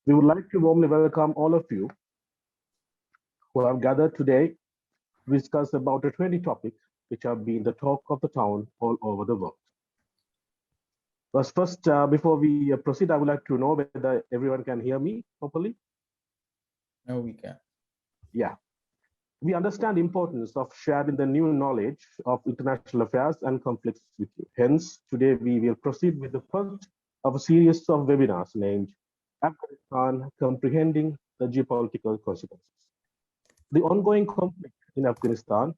We would like to warmly welcome all of you who have gathered today to discuss about the 20 topics which have been the talk of the town all over the world. But first, before we proceed, I would like to know whether everyone can hear me properly. No, we can. Yeah. We understand the importance of sharing the new knowledge of international affairs and conflicts with you. Hence, today we will proceed with the first of a series of webinars named Afghanistan Comprehending the Geopolitical Consequences. The ongoing conflict in Afghanistan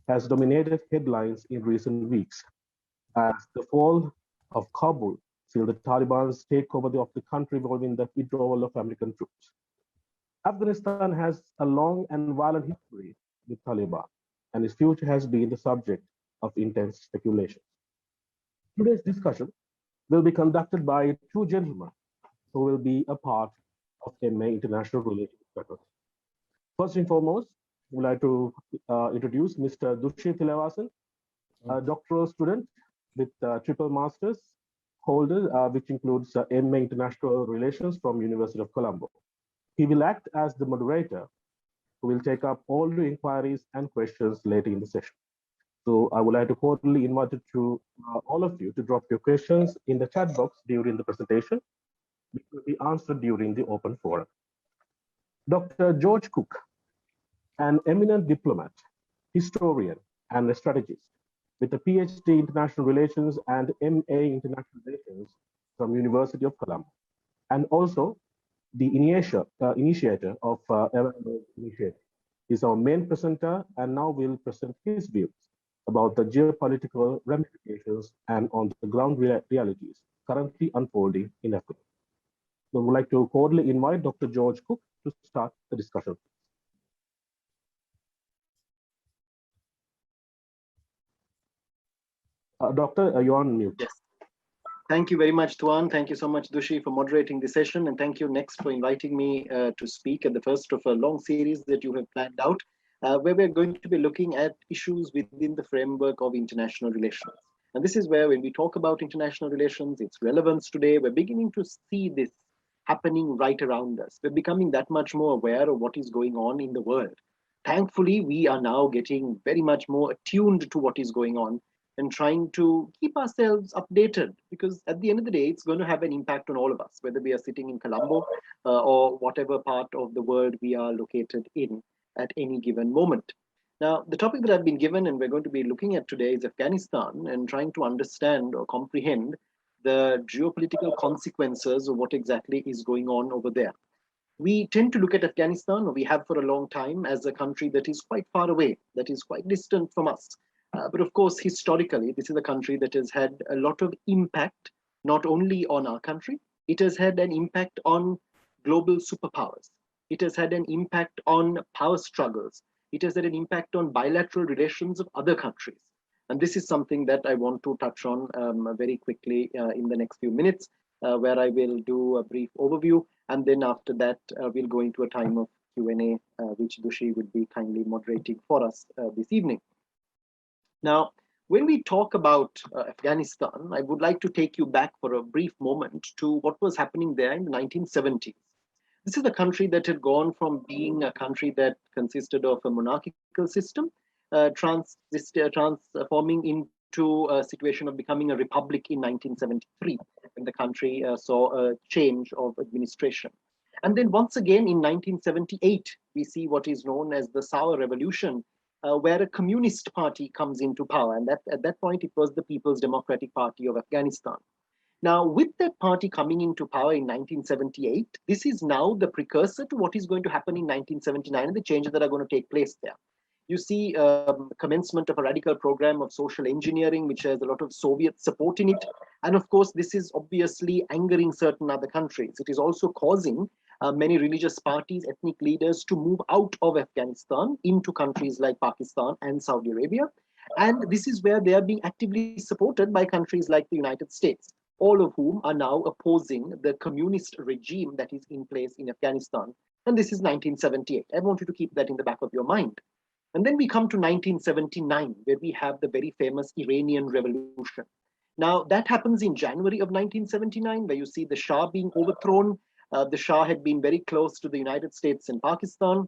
has dominated headlines in recent weeks as the fall of Kabul till the Taliban's takeover of the country involving the withdrawal of American troops. Afghanistan has a long and violent history with Taliban, and its future has been the subject of intense speculation. Today's discussion will be conducted by two gentlemen who will be a part of MA International Relations faculty. First and foremost, I would like to introduce Mr. Dushi Thilawasan, a doctoral student with triple masters holder, which includes MA International Relations from University of Colombo. He will act as the moderator who will take up all the inquiries and questions later in the session. So I would like to cordially invite to all of you to drop your questions in the chat box during the presentation, which will be answered during the open forum. Dr. George Cooke, an eminent diplomat, historian, and a strategist with a PhD in International Relations and MA International Relations from University of Colombo, and also the initiator of Awarelogue Initiative. He's our main presenter and now will present his views about the geopolitical ramifications and on the ground realities currently unfolding in Afghanistan. So we would like to cordially invite Dr. George Cooke to start the discussion. Doctor, you're on mute. Yes. Thank you very much, Tuan. Thank you so much, Dushi, for moderating the session. And thank you, NEXT, for inviting me to speak at the first of a long series that you have planned out, where we're going to be looking at issues within the framework of international relations. And this is where, when we talk about international relations, its relevance today, we're beginning to see this happening right around us. We're becoming that much more aware of what is going on in the world. Thankfully, we are now getting very much more attuned to what is going on and trying to keep ourselves updated, because at the end of the day, it's going to have an impact on all of us, whether we are sitting in Colombo or whatever part of the world we are located in at any given moment. Now, the topic that I've been given and we're going to be looking at today is Afghanistan, and trying to understand or comprehend the geopolitical consequences of what exactly is going on over there. We tend to look at Afghanistan, or we have for a long time, as a country that is quite far away, that is quite distant from us. But of course, historically, this is a country that has had a lot of impact, not only on our country, it has had an impact on global superpowers. It has had an impact on power struggles. It has had an impact on bilateral relations of other countries. And this is something that I want to touch on very quickly in the next few minutes, where I will do a brief overview. And then after that, we'll go into a time of Q&A, which Dushi would be kindly moderating for us this evening. Now, when we talk about Afghanistan, I would like to take you back for a brief moment to what was happening there in the 1970s. This is a country that had gone from being a country that consisted of a monarchical system, transforming into a situation of becoming a republic in 1973, when the country saw a change of administration. And then once again in 1978, we see what is known as the Sour Revolution, where a communist party comes into power. And at that point, it was the People's Democratic Party of Afghanistan. Now, with that party coming into power in 1978, this is now the precursor to what is going to happen in 1979 and the changes that are going to take place there. You see commencement of a radical program of social engineering, which has a lot of Soviet support in it. And of course, this is obviously angering certain other countries. It is also causing many religious parties, ethnic leaders to move out of Afghanistan into countries like Pakistan and Saudi Arabia. And this is where they are being actively supported by countries like the United States, all of whom are now opposing the communist regime that is in place in Afghanistan. And this is 1978. I want you to keep that in the back of your mind. And then we come to 1979, where we have the very famous Iranian Revolution. Now, that happens in January of 1979, where you see the Shah being overthrown. The Shah had been very close to the United States and Pakistan.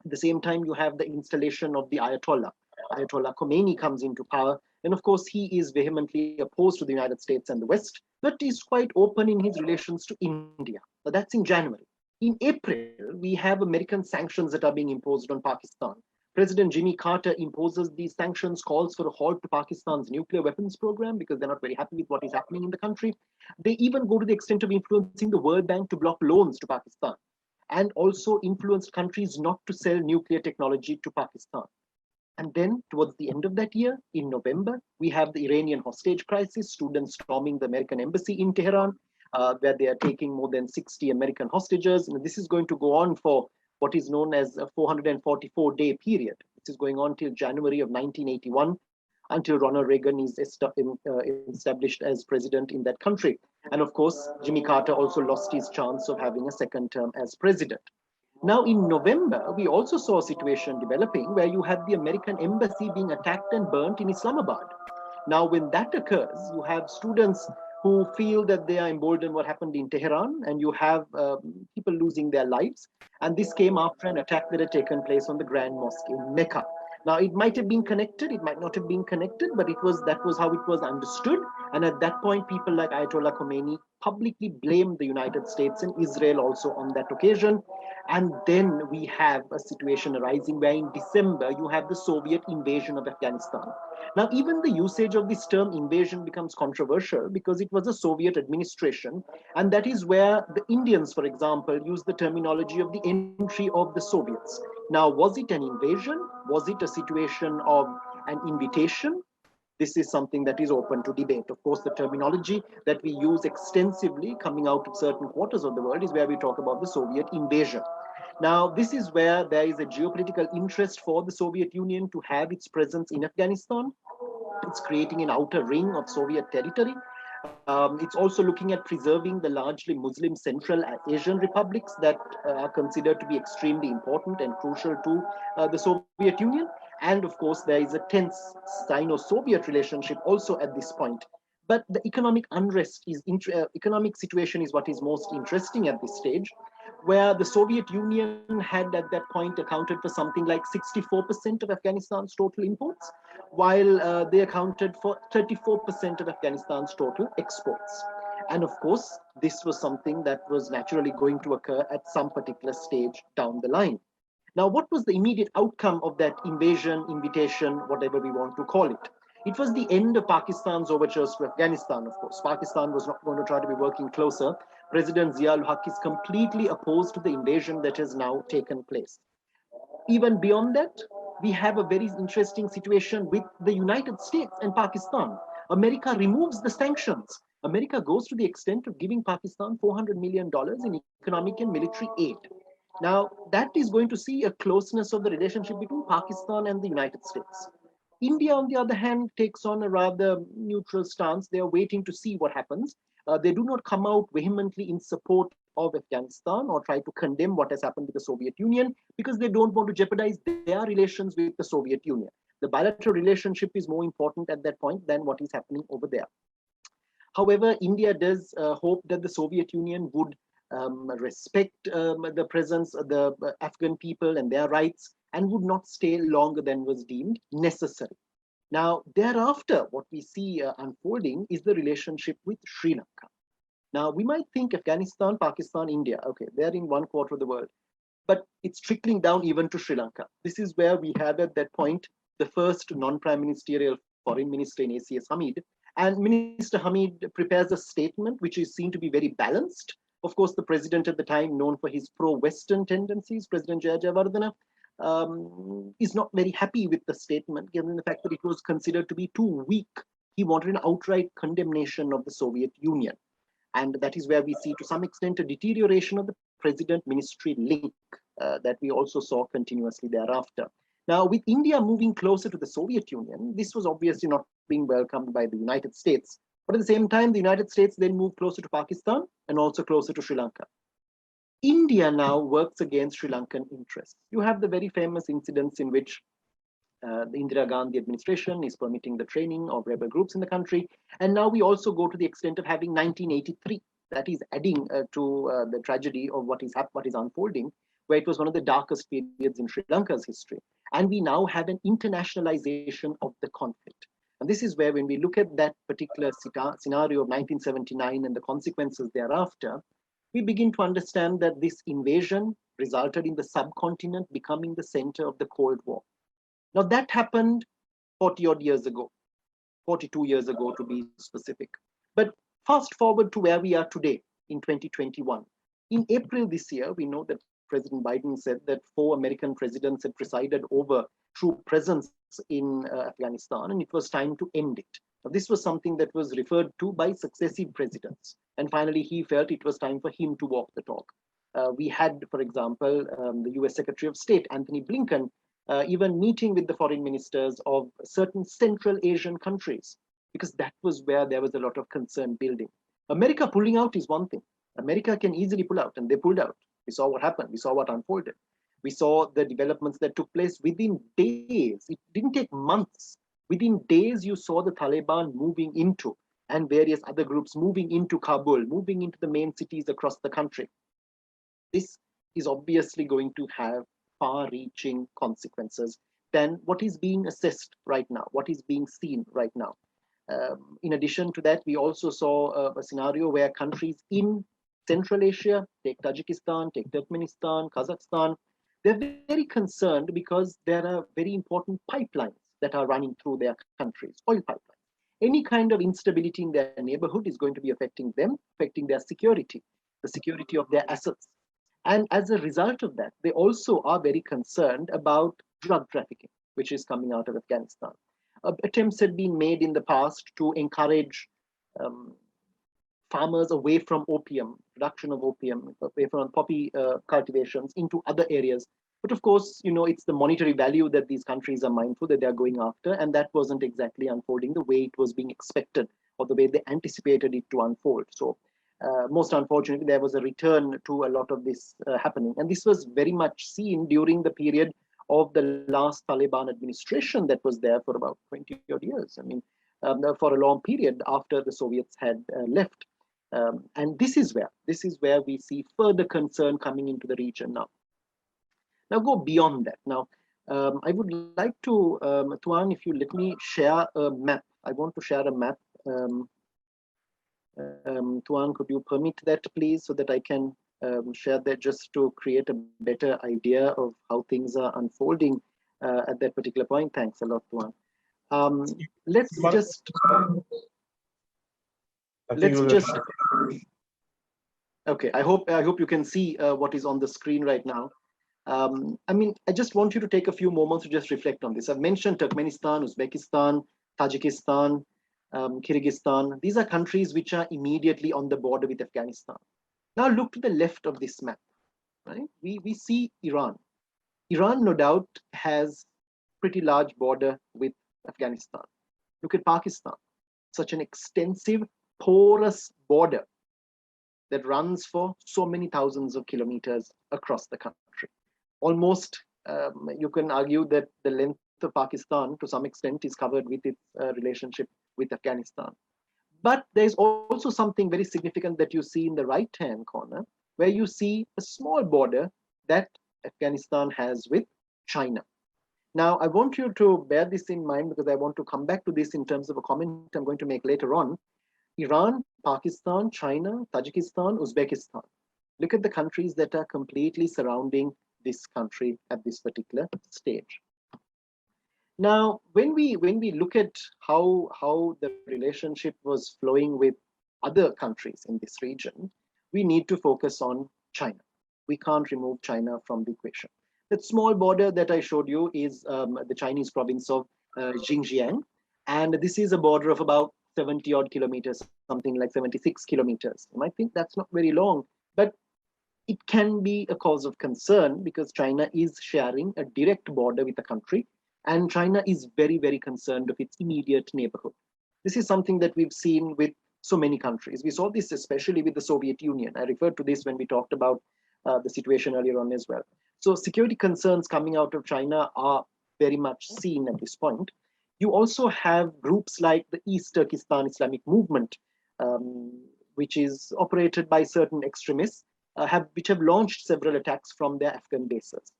At the same time, you have the installation of the Ayatollah. Ayatollah Khomeini comes into power. And of course, he is vehemently opposed to the United States and the West, but is quite open in his relations to India. But that's in January. In April, we have American sanctions that are being imposed on Pakistan. President Jimmy Carter imposes these sanctions, calls for a halt to Pakistan's nuclear weapons program because they're not very happy with what is happening in the country. They even go to the extent of influencing the World Bank to block loans to Pakistan, and also influenced countries not to sell nuclear technology to Pakistan. And then towards the end of that year, in November, we have the Iranian hostage crisis, students storming the American embassy in Tehran, where they are taking more than 60 American hostages. And this is going to go on for what is known as a 444-day period. This is going on till January of 1981, until Ronald Reagan is established as president in that country. And of course, Jimmy Carter also lost his chance of having a second term as president. Now, in November, we also saw a situation developing where you had the American embassy being attacked and burnt in Islamabad. Now, when that occurs, you have students who feel that they are emboldened what happened in Tehran, and you have people losing their lives. And this came after an attack that had taken place on the Grand Mosque in Mecca. Now, it might have been connected, it might not have been connected, but that was how it was understood. And at that point, people like Ayatollah Khomeini publicly blamed the United States and Israel also on that occasion. And then we have a situation arising where in December, you have the Soviet invasion of Afghanistan. Now, even the usage of this term invasion becomes controversial because it was a Soviet administration. And that is where the Indians, for example, use the terminology of the entry of the Soviets. Now, was it an invasion? Was it a situation of an invitation? This is something that is open to debate. Of course, the terminology that we use extensively coming out of certain quarters of the world is where we talk about the Soviet invasion. Now, this is where there is a geopolitical interest for the Soviet Union to have its presence in Afghanistan. It's creating an outer ring of Soviet territory. It's also looking at preserving the largely Muslim Central Asian republics that are considered to be extremely important and crucial to the Soviet Union. And of course, there is a tense Sino-Soviet relationship also at this point. But the economic unrest economic situation is what is most interesting at this stage, where the Soviet Union had at that point accounted for something like 64% of Afghanistan's total imports, while they accounted for 34% of Afghanistan's total exports. And of course, this was something that was naturally going to occur at some particular stage down the line. Now, what was the immediate outcome of that invasion, invitation, whatever we want to call it? It was the end of Pakistan's overtures to Afghanistan, of course. Pakistan was not going to try to be working closer. President Zia-ul-Haq is completely opposed to the invasion that has now taken place. Even beyond that, we have a very interesting situation with the United States and Pakistan. America removes the sanctions. America goes to the extent of giving Pakistan $400 million in economic and military aid. Now, that is going to see a closeness of the relationship between Pakistan and the United States. India, on the other hand, takes on a rather neutral stance. They are waiting to see what happens. They do not come out vehemently in support of Afghanistan or try to condemn what has happened with the Soviet Union because they don't want to jeopardize their relations with the Soviet Union. The bilateral relationship is more important at that point than what is happening over there. However, India does hope that the Soviet Union would respect the presence of the Afghan people and their rights and would not stay longer than was deemed necessary. Now, thereafter, what we see unfolding is the relationship with Sri Lanka. Now, we might think Afghanistan, Pakistan, India, okay, they're in one quarter of the world, but it's trickling down even to Sri Lanka. This is where we had at that point the first non-prime ministerial foreign minister in ACS Hamid. And Minister Hamid prepares a statement which is seen to be very balanced. Of course, the president at the time, known for his pro-Western tendencies, President Jayawardena, is not very happy with the statement, given the fact that it was considered to be too weak. He wanted an outright condemnation of the Soviet Union. And that is where we see, to some extent, a deterioration of the president-ministry link that we also saw continuously thereafter. Now, with India moving closer to the Soviet Union, this was obviously not being welcomed by the United States. But at the same time, the United States then moved closer to Pakistan and also closer to Sri Lanka. India now works against Sri Lankan interests. You have the very famous incidents in which the Indira Gandhi administration is permitting the training of rebel groups in the country. And now we also go to the extent of having 1983, that is adding to the tragedy of what is unfolding, where it was one of the darkest periods in Sri Lanka's history. And we now have an internationalization of the conflict. And this is where, when we look at that particular scenario of 1979 and the consequences thereafter, we begin to understand that this invasion resulted in the subcontinent becoming the center of the Cold War. Now, that happened 40 odd years ago, 42 years ago to be specific. But fast forward to where we are today in 2021. In April this year, we know that President Biden said that 4 American presidents had presided over troop presence in Afghanistan, and it was time to end it. Now, this was something that was referred to by successive presidents. And finally, he felt it was time for him to walk the talk. We had, for example, the US Secretary of State, Anthony Blinken, even meeting with the foreign ministers of certain Central Asian countries, because that was where there was a lot of concern building. America pulling out is one thing. America can easily pull out, and they pulled out. We saw what happened. We saw what unfolded. We saw the developments that took place within days. It didn't take months. Within days, you saw the Taliban moving into, and various other groups moving into Kabul, moving into the main cities across the country. This is obviously going to have far-reaching consequences than what is being assessed right now, what is being seen right now. In addition to that, we also saw a scenario where countries in Central Asia, take Tajikistan, take Turkmenistan, Kazakhstan, they're very concerned because there are very important pipelines that are running through their countries, oil pipelines. Any kind of instability in their neighborhood is going to be affecting them, affecting their security, the security of their assets. And as a result of that, they also are very concerned about drug trafficking, which is coming out of Afghanistan. Attempts had been made in the past to encourage farmers away from opium, production of opium, away from poppy cultivations into other areas. But of course, you know, it's the monetary value that these countries are mindful that they're going after, and that wasn't exactly unfolding the way it was being expected or the way they anticipated it to unfold. So most unfortunately, there was a return to a lot of this happening. And this was very much seen during the period of the last Taliban administration that was there for about 20 odd years. I mean, for a long period after the Soviets had left. And this is where we see further concern coming into the region now. Now go beyond that. Now, I would like to, Tuan, if you let me share a map. I want to share a map. Tuan, could you permit that, please, so that I can share that, just to create a better idea of how things are unfolding at that particular point. Thanks a lot, Tuan. Let's just okay. I hope you can see what is on the screen right now. I mean, I just want you to take a few moments to just reflect on this. I've mentioned Turkmenistan, Uzbekistan, Tajikistan, Kyrgyzstan. These are countries which are immediately on the border with Afghanistan. Now look to the left of this map, right? We see Iran. Iran, no doubt, has pretty large border with Afghanistan. Look at Pakistan, such an extensive, porous border that runs for so many thousands of kilometers across the country. Almost, you can argue that the length of Pakistan, to some extent, is covered with its relationship with Afghanistan. But there's also something very significant that you see in the right-hand corner, where you see a small border that Afghanistan has with China. Now, I want you to bear this in mind, because I want to come back to this in terms of a comment I'm going to make later on. Iran, Pakistan, China, Tajikistan, Uzbekistan. Look at the countries that are completely surrounding this country at this particular stage. Now, when we look at how the relationship was flowing with other countries in this region, we need to focus on China. We can't remove China from the equation. That small border that I showed you is the Chinese province of Xinjiang, and this is a border of about 70 odd kilometers, something like 76 kilometers. You might think that's not very long, but it can be a cause of concern, because China is sharing a direct border with the country, and China is very, very concerned of its immediate neighborhood. This is something that we've seen with so many countries. We saw this especially with the Soviet Union. I referred to this when we talked about the situation earlier on as well. So security concerns coming out of China are very much seen at this point. You also have groups like the East Turkestan Islamic Movement, which is operated by certain extremists, which have launched several attacks from their Afghan bases.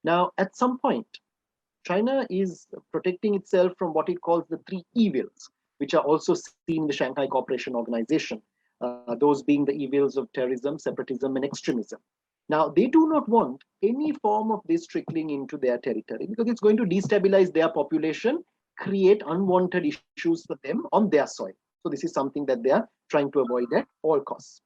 Now, at some point, China is protecting itself from what it calls the three evils, which are also seen in the Shanghai Cooperation Organization, those being the evils of terrorism, separatism, and extremism. Now, they do not want any form of this trickling into their territory because it's going to destabilize their population, create unwanted issues for them on their soil. So this is something that they are trying to avoid at all costs.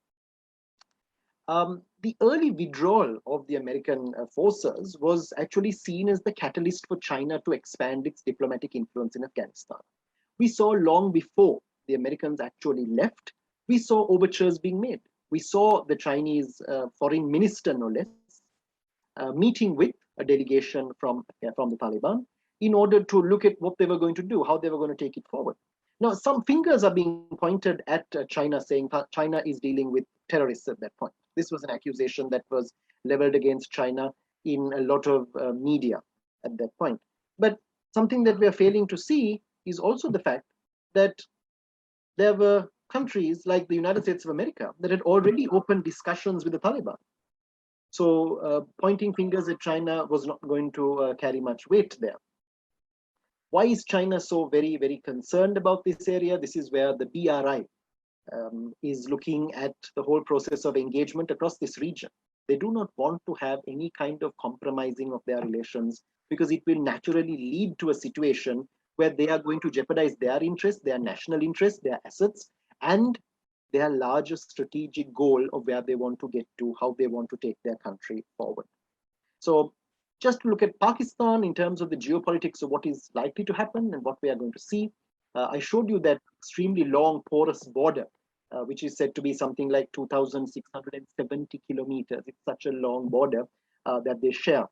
The early withdrawal of the American forces was actually seen as the catalyst for China to expand its diplomatic influence in Afghanistan. We saw long before the Americans actually left, we saw overtures being made. We saw the Chinese foreign minister, no less, meeting with a delegation from the Taliban in order to look at what they were going to do, how they were going to take it forward. Now, some fingers are being pointed at China, saying China is dealing with terrorists at that point. This was an accusation that was leveled against China in a lot of media at that point. But something that we are failing to see is also the fact that there were countries like the United States of America that had already opened discussions with the Taliban. So pointing fingers at China was not going to carry much weight there. Why is China so very, very concerned about this area? This is where the BRI is looking at the whole process of engagement across this region. They do not want to have any kind of compromising of their relations because it will naturally lead to a situation where they are going to jeopardize their interests, their national interests, their assets, and their largest strategic goal of where they want to get to, how they want to take their country forward. So just to look at Pakistan in terms of the geopolitics of what is likely to happen and what we are going to see, I showed you that extremely long porous border, which is said to be something like 2,670 kilometers. It's such a long border that they share.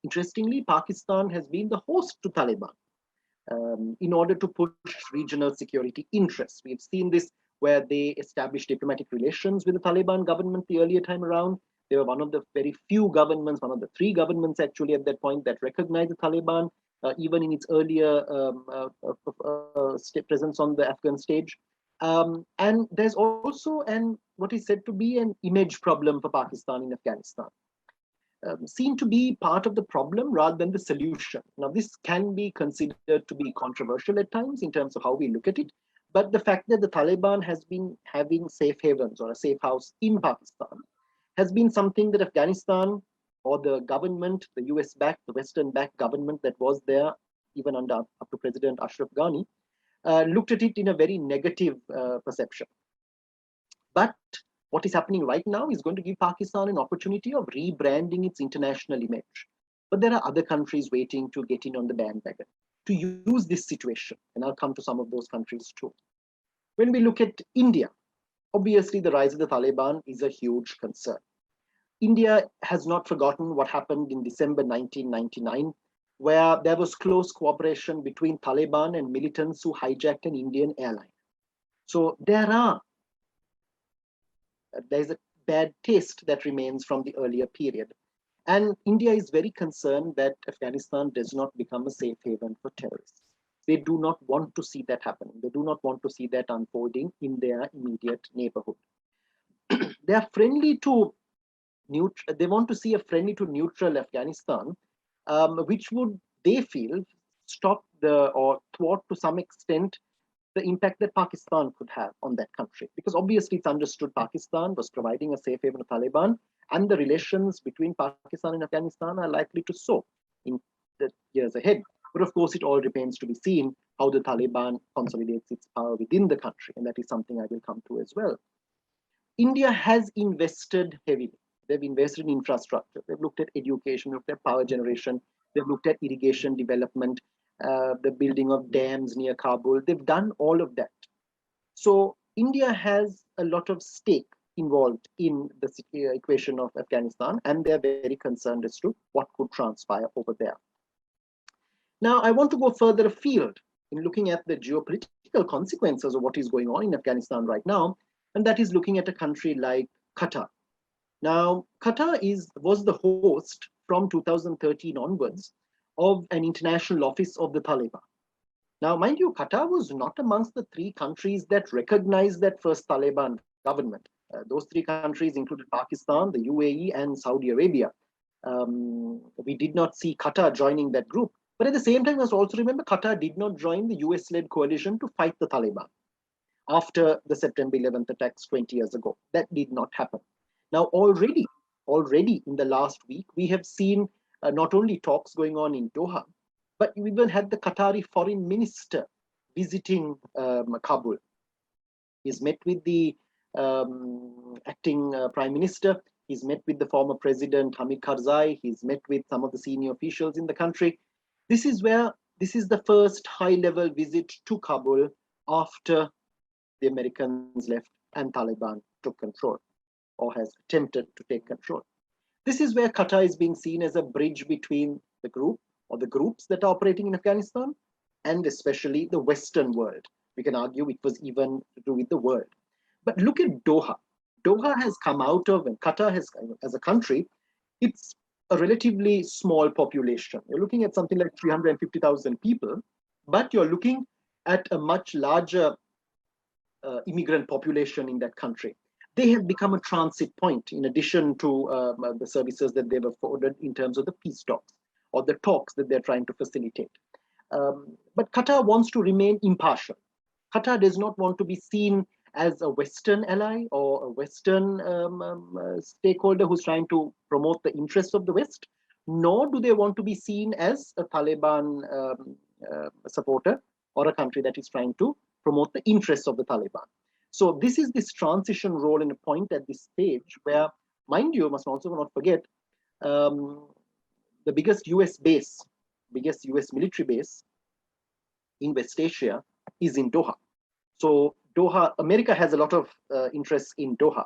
Interestingly, Pakistan has been the host to Taliban in order to push regional security interests. We've seen this where they established diplomatic relations with the Taliban government the earlier time around. They were one of the very few governments, one of the three governments actually at that point that recognized the Taliban, even in its earlier presence on the Afghan stage. And there's also what is said to be an image problem for Pakistan in Afghanistan. Seem to be part of the problem rather than the solution. Now, this can be considered to be controversial at times in terms of how we look at it, but the fact that the Taliban has been having safe havens or a safe house in Pakistan has been something that Afghanistan or the government, the US-backed, the Western-backed government that was there, even up to President Ashraf Ghani, looked at it in a very negative perception. But what is happening right now is going to give Pakistan an opportunity of rebranding its international image. But there are other countries waiting to get in on the bandwagon to use this situation. And I'll come to some of those countries too. When we look at India, obviously the rise of the Taliban is a huge concern. India has not forgotten what happened in December 1999, where there was close cooperation between Taliban and militants who hijacked an Indian airline. So there's a bad taste that remains from the earlier period. And India is very concerned that Afghanistan does not become a safe haven for terrorists. They do not want to see that happening. They do not want to see that unfolding in their immediate neighborhood. They are friendly to neutral. They want to see a friendly to neutral Afghanistan, which would, they feel, stop or thwart to some extent the impact that Pakistan could have on that country. Because obviously it's understood Pakistan was providing a safe haven to Taliban, and the relations between Pakistan and Afghanistan are likely to soar in the years ahead. But of course, it all remains to be seen how the Taliban consolidates its power within the country, and that is something I will come to as well. India has invested heavily. They've invested in infrastructure. They've looked at education, looked at power generation. They've looked at irrigation development, the building of dams near Kabul. They've done all of that. So India has a lot of stake involved in the equation of Afghanistan, and they're very concerned as to what could transpire over there. Now, I want to go further afield in looking at the geopolitical consequences of what is going on in Afghanistan right now, and that is looking at a country like Qatar. Now, Qatar was the host from 2013 onwards of an international office of the Taliban. Now, mind you, Qatar was not amongst the three countries that recognized that first Taliban government. Those three countries included Pakistan, the UAE, and Saudi Arabia. We did not see Qatar joining that group. But at the same time, let's also remember Qatar did not join the US-led coalition to fight the Taliban after the September 11th attacks 20 years ago. That did not happen. Now, already in the last week, we have seen not only talks going on in Doha, but we even had the Qatari foreign minister visiting Kabul. He's met with the acting prime minister. He's met with the former president Hamid Karzai. He's met with some of the senior officials in the country. This is the first high-level visit to Kabul after the Americans left and Taliban took control, or has attempted to take control. This is where Qatar is being seen as a bridge between the group or the groups that are operating in Afghanistan and especially the Western world. We can argue it was even to do with the world. But look at Doha. Doha has come out of, and Qatar has, as a country, it's a relatively small population. You're looking at something like 350,000 people, but you're looking at a much larger immigrant population in that country. They have become a transit point in addition to the services that they've afforded in terms of the peace talks or the talks that they're trying to facilitate. But Qatar wants to remain impartial. Qatar does not want to be seen as a Western ally or a Western stakeholder who's trying to promote the interests of the West, nor do they want to be seen as a Taliban supporter or a country that is trying to promote the interests of the Taliban. So this is this transition role and a point at this stage where, mind you, must also not forget, the biggest US military base in West Asia is in Doha. So Doha, America has a lot of interest in Doha,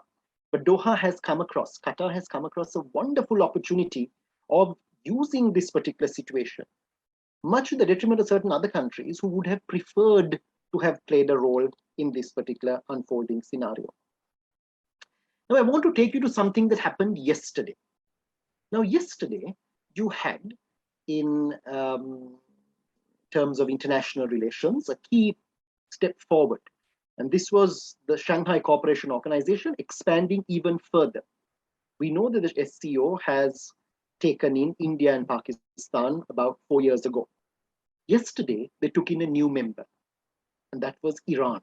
but Qatar has come across a wonderful opportunity of using this particular situation, much to the detriment of certain other countries who would have preferred to have played a role in this particular unfolding scenario. Now, I want to take you to something that happened yesterday. Now, yesterday, you had, in terms of international relations, a key step forward. And this was the Shanghai Cooperation Organization expanding even further. We know that the SCO has taken in India and Pakistan about 4 years ago. Yesterday, they took in a new member, and that was Iran.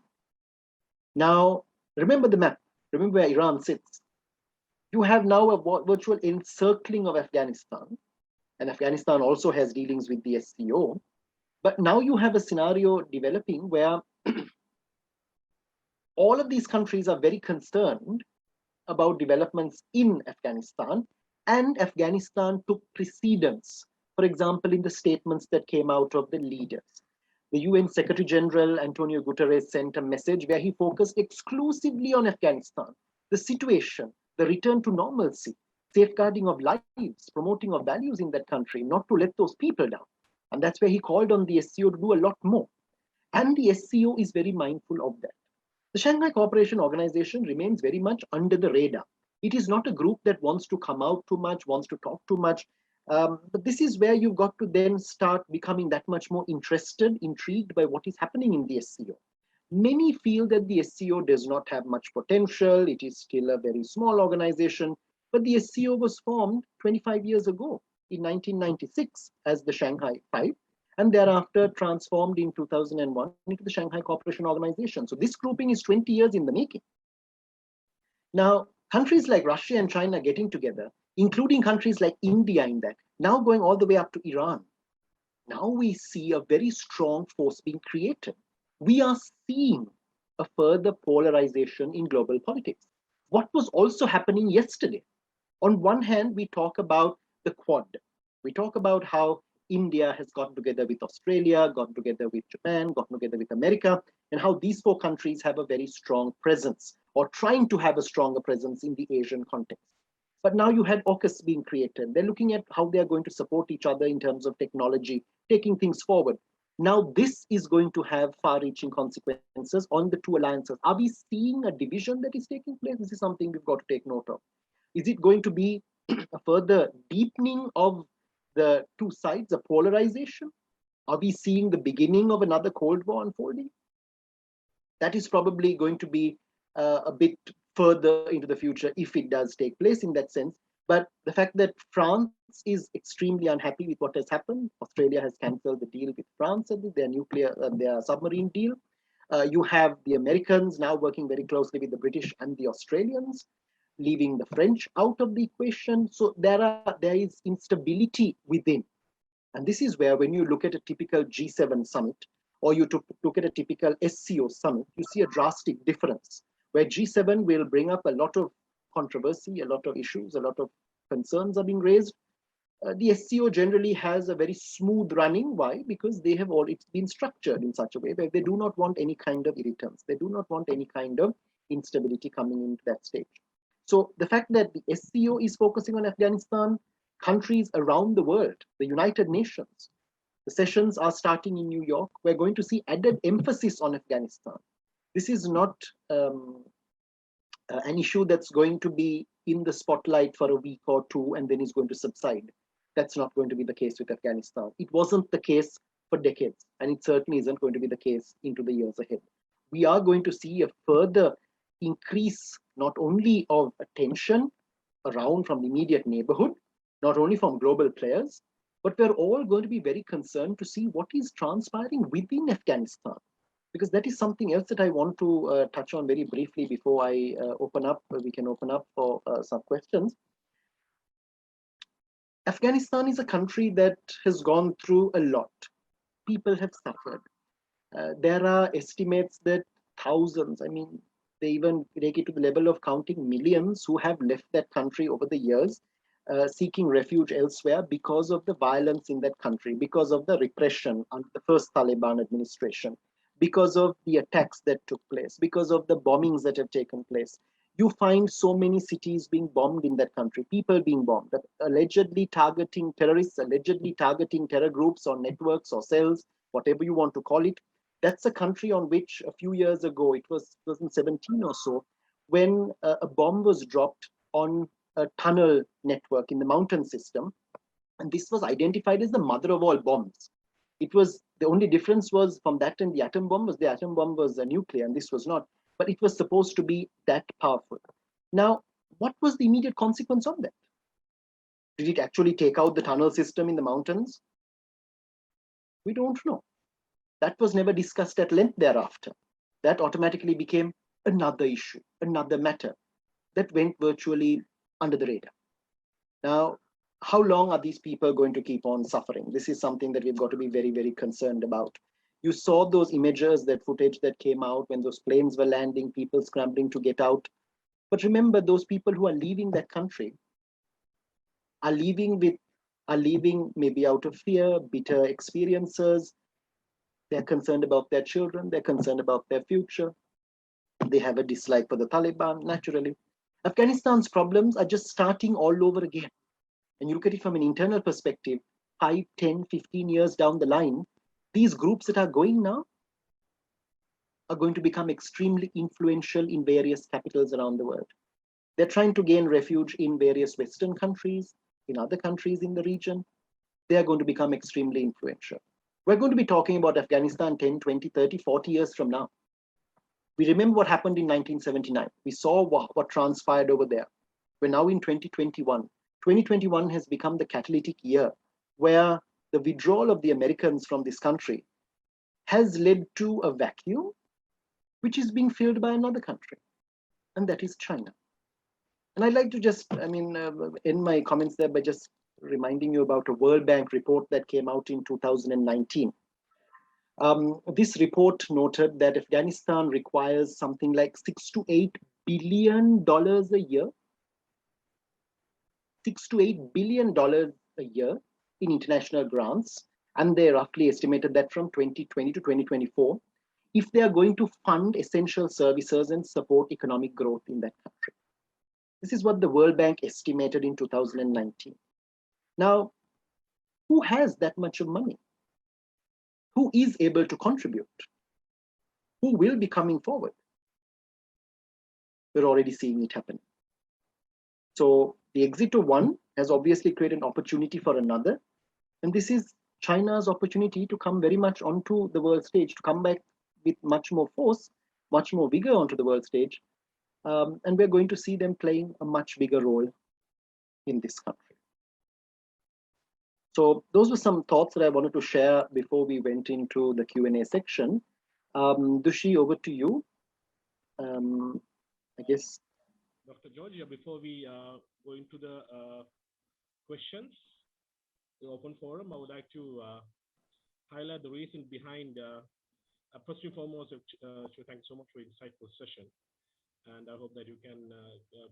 Now, remember the map. Remember where Iran sits. You have now a virtual encircling of Afghanistan, and Afghanistan also has dealings with the SCO. But now you have a scenario developing where all of these countries are very concerned about developments in Afghanistan, and Afghanistan took precedence, for example, in the statements that came out of the leaders. The UN Secretary General Antonio Guterres sent a message where he focused exclusively on Afghanistan, the situation, the return to normalcy, safeguarding of lives, promoting of values in that country, not to let those people down. And that's where he called on the SCO to do a lot more. And the SCO is very mindful of that. The Shanghai Cooperation Organization remains very much under the radar. It is not a group that wants to come out too much, wants to talk too much. But this is where you've got to then start becoming that much more interested, intrigued by what is happening in the SCO. Many feel that the SCO does not have much potential. It is still a very small organization. But the SCO was formed 25 years ago in 1996 as the Shanghai Five, and thereafter transformed in 2001 into the Shanghai Cooperation Organization. So this grouping is 20 years in the making. Now, countries like Russia and China getting together, including countries like India in that, now going all the way up to Iran. Now we see a very strong force being created. We are seeing a further polarization in global politics. What was also happening yesterday? On one hand, we talk about the Quad. We talk about how India has gotten together with Australia, gotten together with Japan, gotten together with America, and how these four countries have a very strong presence, or trying to have a stronger presence in the Asian context. But now you had AUKUS being created. They're looking at how they're going to support each other in terms of technology, taking things forward. Now this is going to have far-reaching consequences on the two alliances. Are we seeing a division that is taking place? This is something we've got to take note of. Is it going to be a further deepening of the two sides, a polarization? Are we seeing the beginning of another Cold War unfolding? That is probably going to be a bit further into the future if it does take place in that sense. But the fact that France is extremely unhappy with what has happened, Australia has cancelled the deal with France, their submarine deal. You have the Americans now working very closely with the British and the Australians, leaving the French out of the equation. So there is instability within. And this is where, when you look at a typical G7 summit, or you look at a typical SCO summit, you see a drastic difference, where G7 will bring up a lot of controversy, a lot of issues, a lot of concerns are being raised. The SCO generally has a very smooth running. Why? Because they have already been structured in such a way where they do not want any kind of irritants. They do not want any kind of instability coming into that stage. So the fact that the SCO is focusing on Afghanistan, countries around the world, the United Nations, the sessions are starting in New York. We're going to see added emphasis on Afghanistan. This is not an issue that's going to be in the spotlight for a week or two and then is going to subside. That's not going to be the case with Afghanistan. It wasn't the case for decades, and it certainly isn't going to be the case into the years ahead. We are going to see a further increase, not only of attention around from the immediate neighborhood, not only from global players, but we're all going to be very concerned to see what is transpiring within Afghanistan, because that is something else that I want to touch on very briefly before I open up. We can open up for some questions. Afghanistan is a country that has gone through a lot. People have suffered. There are estimates that thousands, they even take it to the level of counting millions who have left that country over the years, seeking refuge elsewhere because of the violence in that country, because of the repression under the first Taliban administration, because of the attacks that took place, because of the bombings that have taken place. You find so many cities being bombed in that country, people being bombed, allegedly targeting terrorists, allegedly targeting terror groups or networks or cells, whatever you want to call it. That's a country on which a few years ago, it was 2017 or so, when a bomb was dropped on a tunnel network in the mountain system. And this was identified as the mother of all bombs. It was, the only difference was from that and the atom bomb was the atom bomb was a nuclear and this was not, but it was supposed to be that powerful. Now, what was the immediate consequence of that? Did it actually take out the tunnel system in the mountains? We don't know. That was never discussed at length thereafter. That automatically became another issue, another matter that went virtually under the radar. Now, how long are these people going to keep on suffering? This is something that we've got to be very, very concerned about. You saw those images, that footage that came out when those planes were landing, people scrambling to get out. But remember, those people who are leaving that country are leaving maybe out of fear, bitter experiences. They're concerned about their children. They're concerned about their future. They have a dislike for the Taliban, naturally. Afghanistan's problems are just starting all over again. And you look at it from an internal perspective, 5, 10, 15 years down the line, these groups that are going now are going to become extremely influential in various capitals around the world. They're trying to gain refuge in various Western countries, in other countries in the region. They are going to become extremely influential. We're going to be talking about Afghanistan 10, 20, 30, 40 years from now. We remember what happened in 1979. We saw what transpired over there. We're now in 2021. 2021 has become the catalytic year where the withdrawal of the Americans from this country has led to a vacuum which is being filled by another country, and that is China. And I'd like to just, end my comments there by just reminding you about a World Bank report that came out in 2019. This report noted that Afghanistan requires something like $6 to $8 billion a year, $6 to $8 billion a year in international grants, and they roughly estimated that from 2020 to 2024, if they are going to fund essential services and support economic growth in that country. This is what the World Bank estimated in 2019. Now, who has that much of money? Who is able to contribute? Who will be coming forward? We're already seeing it happen. So the exit of one has obviously created an opportunity for another. And this is China's opportunity to come very much onto the world stage, to come back with much more force, much more vigor onto the world stage. And we're going to see them playing a much bigger role in this country. So those were some thoughts that I wanted to share before we went into the Q&A section. Dushi, over to you. I guess. Dr. Georgia, before we go into the questions, the open forum, I would like to highlight the reason behind, first and foremost, thank you so much for the insightful session. And I hope that you can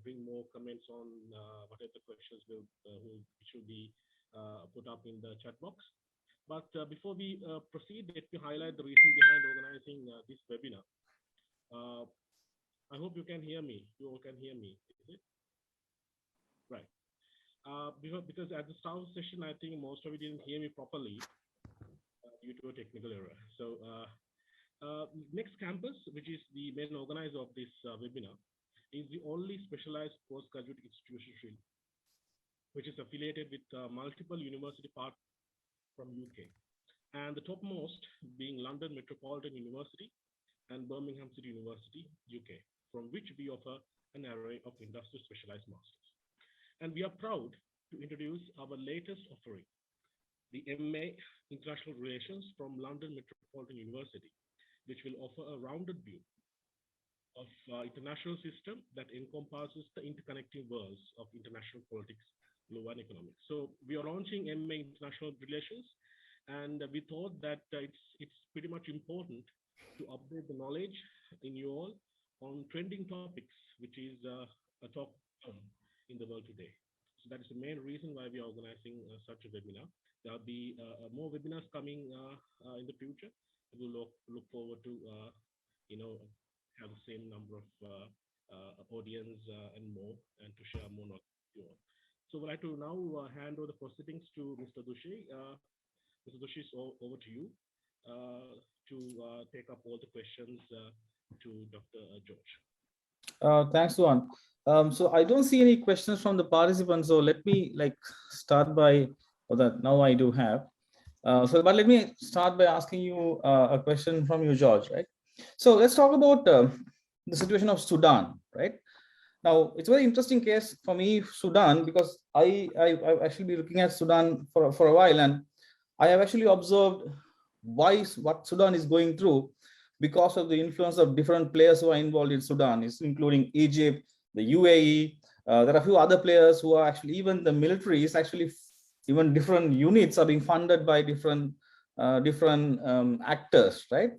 bring more comments on whatever the questions should be put up in the chat box. But before we proceed, let me highlight the reason behind organizing this webinar. I hope you can hear me. You all can hear me, is it? Right. Because at the start of the session, I think most of you didn't hear me properly due to a technical error. So NEXT Campus, which is the main organizer of this webinar, is the only specialized postgraduate institution which is affiliated with multiple university partners from UK, and the topmost being London Metropolitan University and Birmingham City University, UK, from which we offer an array of industry specialized masters. And we are proud to introduce our latest offering, the MA International Relations from London Metropolitan University, which will offer a rounded view of international system that encompasses the interconnecting worlds of international politics, law, and economics. So we are launching MA International Relations, and we thought that it's pretty much important to update the knowledge in you all on trending topics, which is a talk in the world today. So that is the main reason why we are organizing such a webinar. There'll be more webinars coming in the future. We will look forward to have the same number of audience and more, and to share more knowledge with you all. So I'd like to now hand over the proceedings to Mr. Dushi. Mr. Dushi, over to you to take up all the questions to Dr. George. Thanks, Juan. So I don't see any questions from the participants. So let me start by, now I do have. But let me start by asking you a question from you, George, right? So let's talk about the situation of Sudan, right? Now, it's a very interesting case for me, Sudan, because I've actually been looking at Sudan for a while, and I have actually observed what Sudan is going through because of the influence of different players who are involved in Sudan, including Egypt, the UAE. There are a few other players who are actually, even the military is actually, even different units are being funded by different actors, right?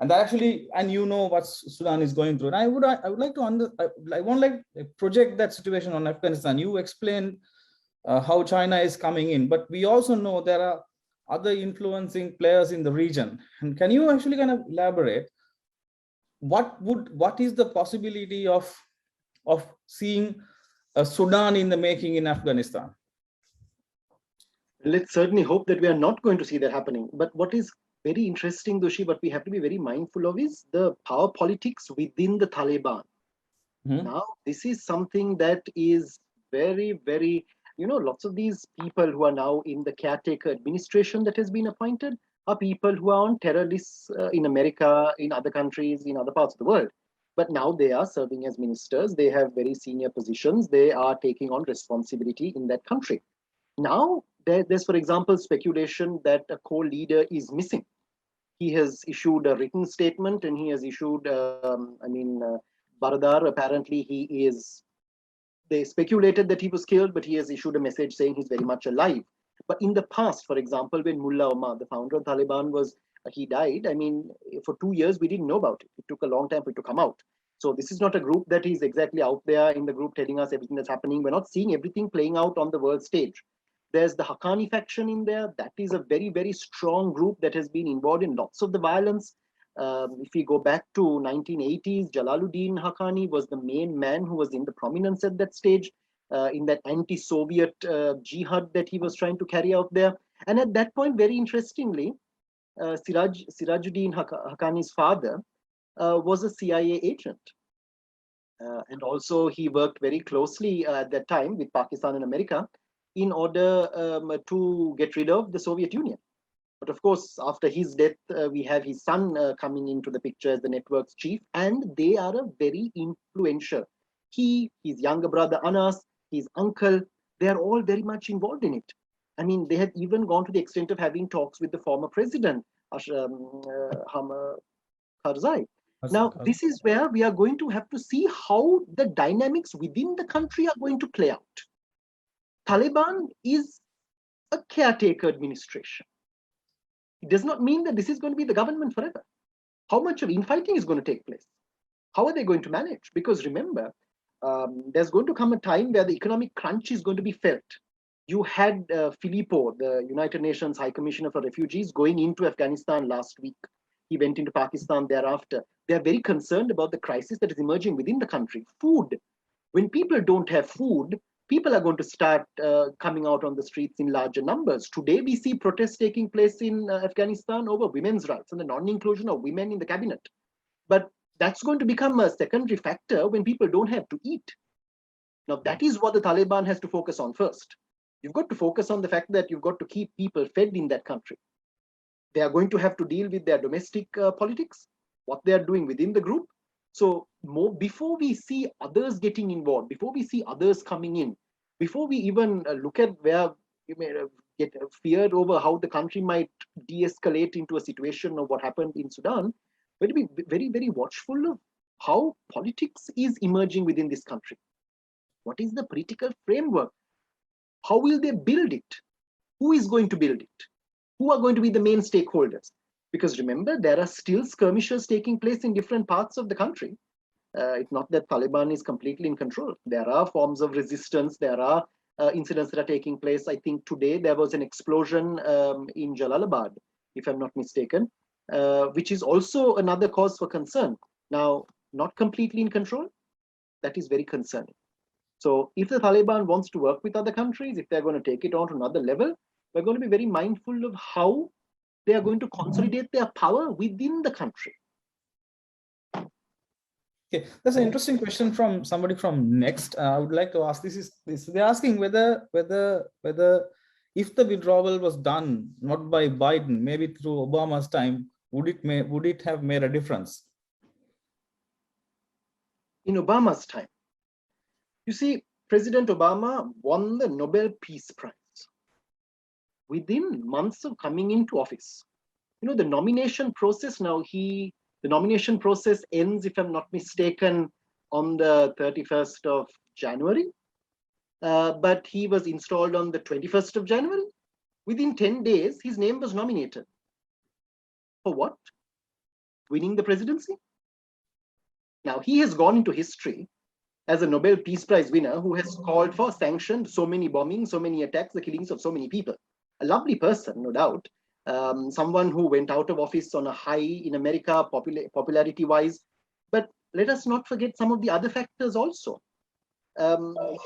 And that actually, and you know what Sudan is going through. And I would like to I want to project that situation on Afghanistan. You explained how China is coming in, but we also know there are other influencing players in the region. And can you actually kind of elaborate what is the possibility of seeing Sudan in the making in Afghanistan? Let's certainly hope that we are not going to see that happening. But what is very interesting, Doshi, what we have to be very mindful of is the power politics within the Taliban. Mm-hmm. Now, this is something that is very, very, lots of these people who are now in the caretaker administration that has been appointed are people who are on terror lists in America, in other countries, in other parts of the world. But now they are serving as ministers. They have very senior positions. They are taking on responsibility in that country. Now, there's, for example, speculation that a co-leader is missing. He has issued a written statement, and he has issued, Baradar, apparently they speculated that he was killed, but he has issued a message saying he's very much alive. But in the past, for example, when Mullah Omar, the founder of Taliban, he died, for 2 years, we didn't know about it. It took a long time for it to come out. So this is not a group that is exactly out there in the group telling us everything that's happening. We're not seeing everything playing out on the world stage. There's the Haqqani faction in there. That is a very, very strong group that has been involved in lots of the violence. If we go back to 1980s, Jalaluddin Haqqani was the main man who was in the prominence at that stage, in that anti-Soviet jihad that he was trying to carry out there. And at that point, very interestingly, Sirajuddin Haqqani's father was a CIA agent. And also he worked very closely at that time with Pakistan and America in order to get rid of the Soviet Union. But of course, after his death, we have his son coming into the picture as the network's chief, and they are a very influential. His younger brother Anas, his uncle, they are all very much involved in it. I mean, they have even gone to the extent of having talks with the former president, Karzai. Now, this is where we are going to have to see how the dynamics within the country are going to play out. Taliban is a caretaker administration. It does not mean that this is going to be the government forever. How much of infighting is going to take place? How are they going to manage? Because remember, there's going to come a time where the economic crunch is going to be felt. You had Filippo, the United Nations High Commissioner for Refugees, going into Afghanistan last week. He went into Pakistan thereafter. They are very concerned about the crisis that is emerging within the country. Food. When people don't have food, people are going to start coming out on the streets in larger numbers. Today, we see protests taking place in Afghanistan over women's rights and the non-inclusion of women in the cabinet. But that's going to become a secondary factor when people don't have to eat. Now, that is what the Taliban has to focus on first. You've got to focus on the fact that you've got to keep people fed in that country. They are going to have to deal with their domestic politics, what they are doing within the group. So before we see others getting involved, before we see others coming in, before we even look at where you may get feared over how the country might de-escalate into a situation of what happened in Sudan, we have to be very, very watchful of how politics is emerging within this country. What is the political framework? How will they build it? Who is going to build it? Who are going to be the main stakeholders? Because remember, there are still skirmishes taking place in different parts of the country. It's not that Taliban is completely in control. There are forms of resistance. There are incidents that are taking place. I think today there was an explosion in Jalalabad, if I'm not mistaken, which is also another cause for concern. Now, not completely in control, that is very concerning. So if the Taliban wants to work with other countries, if they're going to take it on to another level, we're going to be very mindful of how they are going to consolidate their power within the country. Okay, that's an interesting question from somebody from Next. I would like to ask this. They're asking whether if the withdrawal was done not by Biden, maybe through Obama's time, would it have made a difference? In Obama's time, you see, President Obama won the Nobel Peace Prize within months of coming into office. You know, the nomination process now, the nomination process ends, if I'm not mistaken, on the 31st of January. But he was installed on the 21st of January. Within 10 days, his name was nominated. For what? Winning the presidency? Now, he has gone into history as a Nobel Peace Prize winner who has called for, sanctioned so many bombings, so many attacks, the killings of so many people. A lovely person, no doubt. Someone who went out of office on a high in America, popularity-wise. But let us not forget some of the other factors also.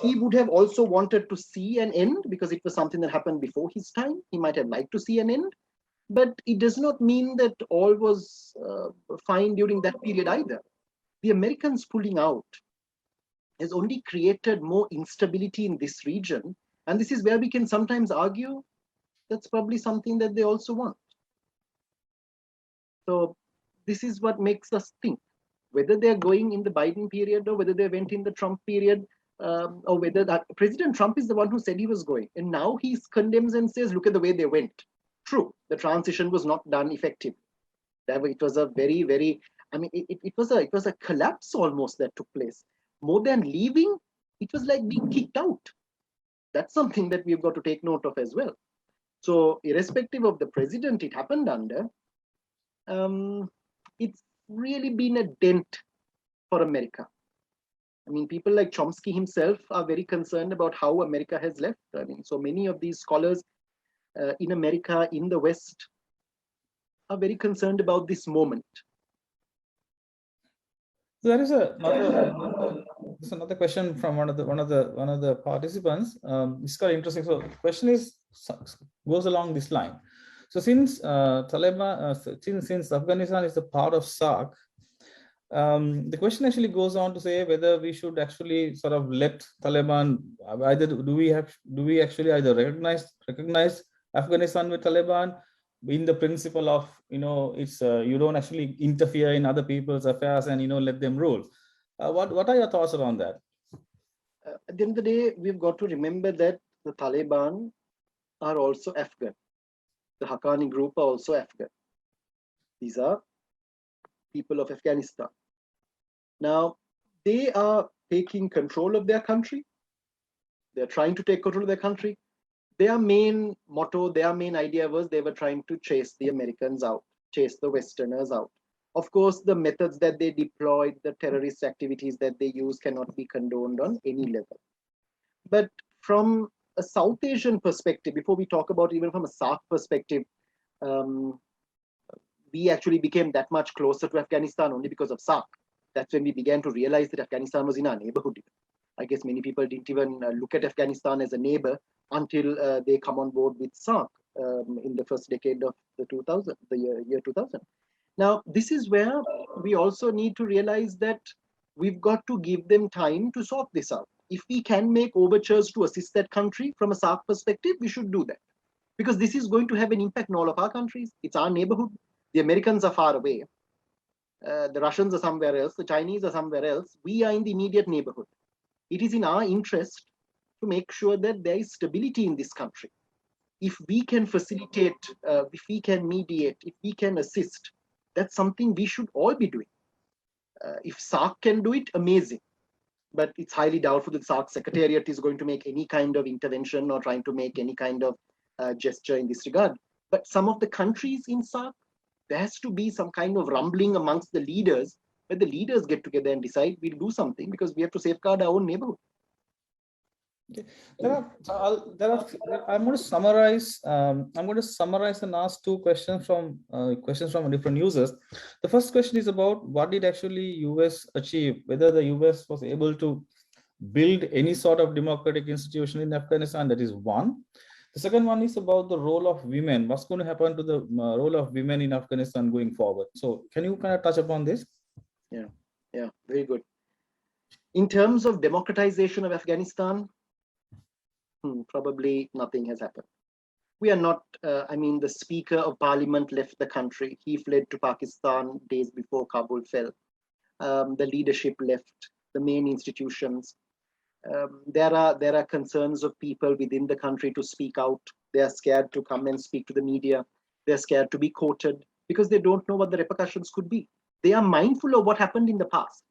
He would have also wanted to see an end because it was something that happened before his time. He might have liked to see an end. But it does not mean that all was fine during that period either. The Americans pulling out has only created more instability in this region. And this is where we can sometimes argue that's probably something that they also want. So this is what makes us think whether they're going in the Biden period or whether they went in the Trump period, or whether President Trump is the one who said he was going. And now he condemns and says, look at the way they went. True, the transition was not done effectively. It was a very, very, I mean, it was a collapse almost that took place. More than leaving, it was like being kicked out. That's something that we've got to take note of as well. So irrespective of the president it happened under, it's really been a dent for America. I mean, people like Chomsky himself are very concerned about how America has left. I mean, so many of these scholars in America, in the West, are very concerned about this moment. There is another question from one of the participants. It's quite interesting. So the question goes along this line. So since since Afghanistan is a part of SAARC, the question actually goes on to say whether we should actually sort of let Taliban, either do we actually either recognize Afghanistan with Taliban, in the principle of, it's you don't actually interfere in other people's affairs and, let them rule. What are your thoughts around that? At the end of the day, we've got to remember that the Taliban are also Afghan. The Haqqani group are also Afghan. These are people of Afghanistan. Now, they are taking control of their country. They're trying to take control of their country. Their main motto, their main idea was they were trying to chase the Americans out, chase the Westerners out. Of course, the methods that they deployed, the terrorist activities that they use cannot be condoned on any level. But from a South Asian perspective, before we talk about even from a SAARC perspective, we actually became that much closer to Afghanistan only because of SAARC. That's when we began to realize that Afghanistan was in our neighborhood. I guess many people didn't even look at Afghanistan as a neighbor until they come on board with SAARC in the first decade of the year 2000. Now, this is where we also need to realize that we've got to give them time to sort this out. If we can make overtures to assist that country from a SAARC perspective, we should do that. Because this is going to have an impact on all of our countries. It's our neighborhood. The Americans are far away. The Russians are somewhere else. The Chinese are somewhere else. We are in the immediate neighborhood. It is in our interest to make sure that there is stability in this country. If we can facilitate, if we can mediate, if we can assist, that's something we should all be doing. If SAARC can do it, amazing. But it's highly doubtful that SAARC Secretariat is going to make any kind of intervention or trying to make any kind of gesture in this regard. But some of the countries in SAARC, there has to be some kind of rumbling amongst the leaders, where the leaders get together and decide we'll do something because we have to safeguard our own neighborhood. Okay. I'm going to summarize. I'm going to summarize and ask two questions from different users. The first question is about what did actually US achieve, whether the US was able to build any sort of democratic institution in Afghanistan. That is one. The second one is about the role of women. What's going to happen to the role of women in Afghanistan going forward? So can you kind of touch upon this? Yeah, very good. In terms of democratization of Afghanistan, probably nothing has happened. We are not, the Speaker of Parliament left the country. He fled to Pakistan days before Kabul fell. The leadership left, the main institutions. There are concerns of people within the country to speak out. They are scared to come and speak to the media. They're scared to be quoted because they don't know what the repercussions could be. They are mindful of what happened in the past.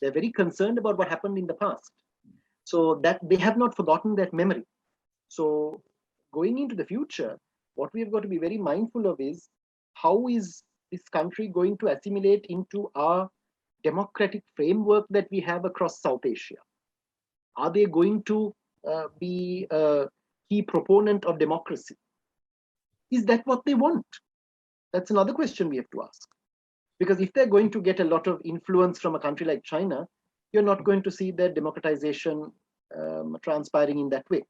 They're very concerned about what happened in the past. So that they have not forgotten that memory. So going into the future, what we have got to be very mindful of is how is this country going to assimilate into our democratic framework that we have across South Asia? Are they going to be a key proponent of democracy? Is that what they want? That's another question we have to ask. Because if they're going to get a lot of influence from a country like China, you're not going to see their democratization transpiring in that way.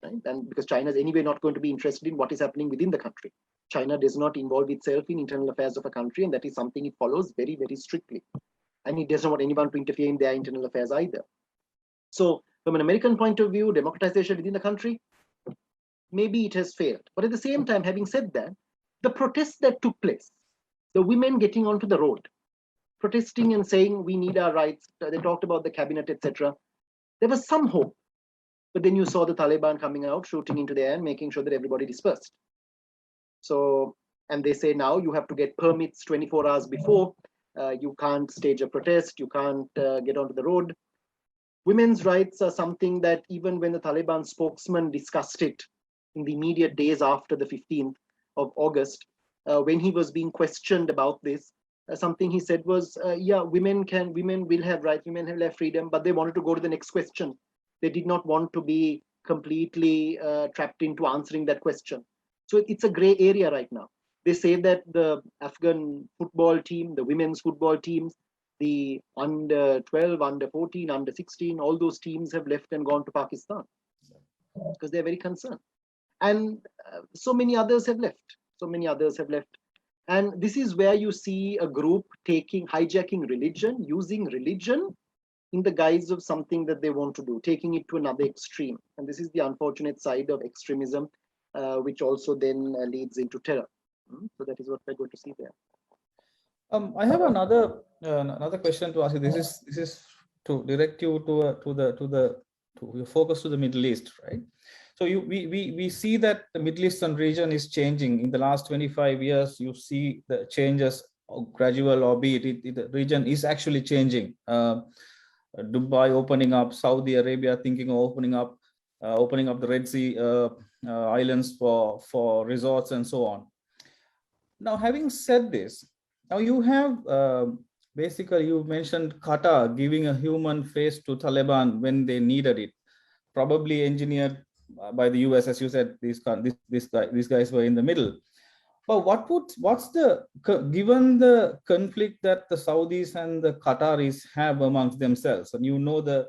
Right? And because China is anyway not going to be interested in what is happening within the country. China does not involve itself in internal affairs of a country, and that is something it follows very, very strictly. And it doesn't want anyone to interfere in their internal affairs either. So from an American point of view, democratization within the country, maybe it has failed. But at the same time, having said that, the protests that took place, the women getting onto the road, protesting and saying we need our rights, they talked about the cabinet, etc. There was some hope. But then you saw the Taliban coming out, shooting into the air and making sure that everybody dispersed. So, and they say now you have to get permits 24 hours before. You can't stage a protest. You can't get onto the road. Women's rights are something that even when the Taliban spokesman discussed it in the immediate days after the 15th of August, when he was being questioned about this, something he said was, yeah, women will have rights, women will have freedom, but they wanted to go to the next question. They did not want to be completely trapped into answering that question. So it's a gray area right now. They say that the Afghan football team, the women's football teams, the under 12, under 14, under 16, all those teams have left and gone to Pakistan because they're very concerned. And so many others have left. And this is where you see a group hijacking religion, using religion in the guise of something that they want to do, taking it to another extreme. And this is the unfortunate side of extremism which also then leads into terror. So that is what we're going to see there. I have another question to ask you. This is to direct you to your focus to the Middle East, right? So we see that the Middle Eastern region is changing in the last 25 years. You see the changes, gradual, albeit the region is actually changing. Dubai opening up, Saudi Arabia thinking of opening up the Red Sea islands for resorts and so on. Now, having said this, now you have basically, you mentioned Qatar giving a human face to Taliban when they needed it, probably engineered by the US, as you said. These guys were in the middle. But given the conflict that the Saudis and the Qataris have amongst themselves, and you know the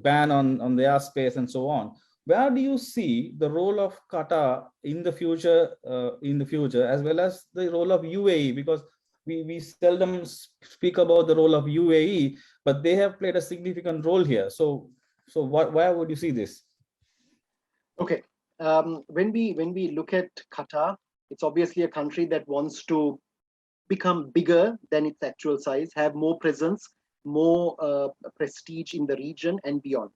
ban on the airspace and so on, where do you see the role of Qatar in the future, as well as the role of UAE? Because we seldom speak about the role of UAE, but they have played a significant role here. So where would you see this? Okay, when we look at Qatar, it's obviously a country that wants to become bigger than its actual size, have more presence, more prestige in the region and beyond.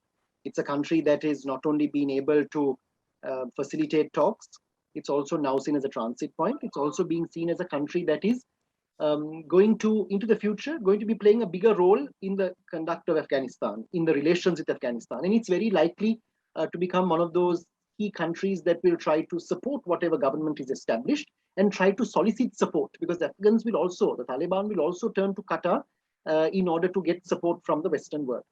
It's a country that is not only been able to facilitate talks, it's also now seen as a transit point. It's also being seen as a country that is into the future, going to be playing a bigger role in the conduct of Afghanistan, in the relations with Afghanistan. And it's very likely to become one of those key countries that will try to support whatever government is established and try to solicit support, because the Afghans will also, the Taliban will also turn to Qatar in order to get support from the Western world.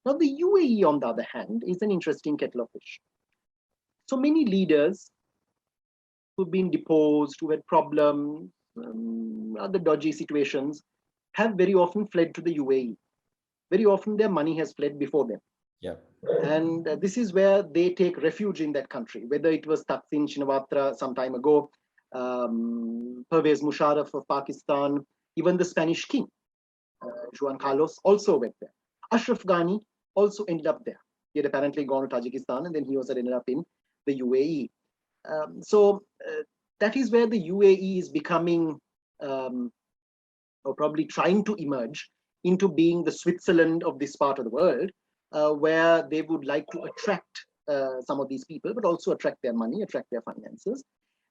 Now, the UAE, on the other hand, is an interesting kettle of fish. So many leaders who've been deposed, who had problems, other dodgy situations, have very often fled to the UAE. Very often their money has fled before them. Yeah. And this is where they take refuge in that country, whether it was Thaksin Shinawatra some time ago, Pervez Musharraf of Pakistan, even the Spanish king, Juan Carlos, also went there. Ashraf Ghani also ended up there. He had apparently gone to Tajikistan, and then he also ended up in the UAE. So that is where the UAE is becoming, or probably trying to emerge into being the Switzerland of this part of the world, where they would like to attract some of these people, but also attract their money, attract their finances,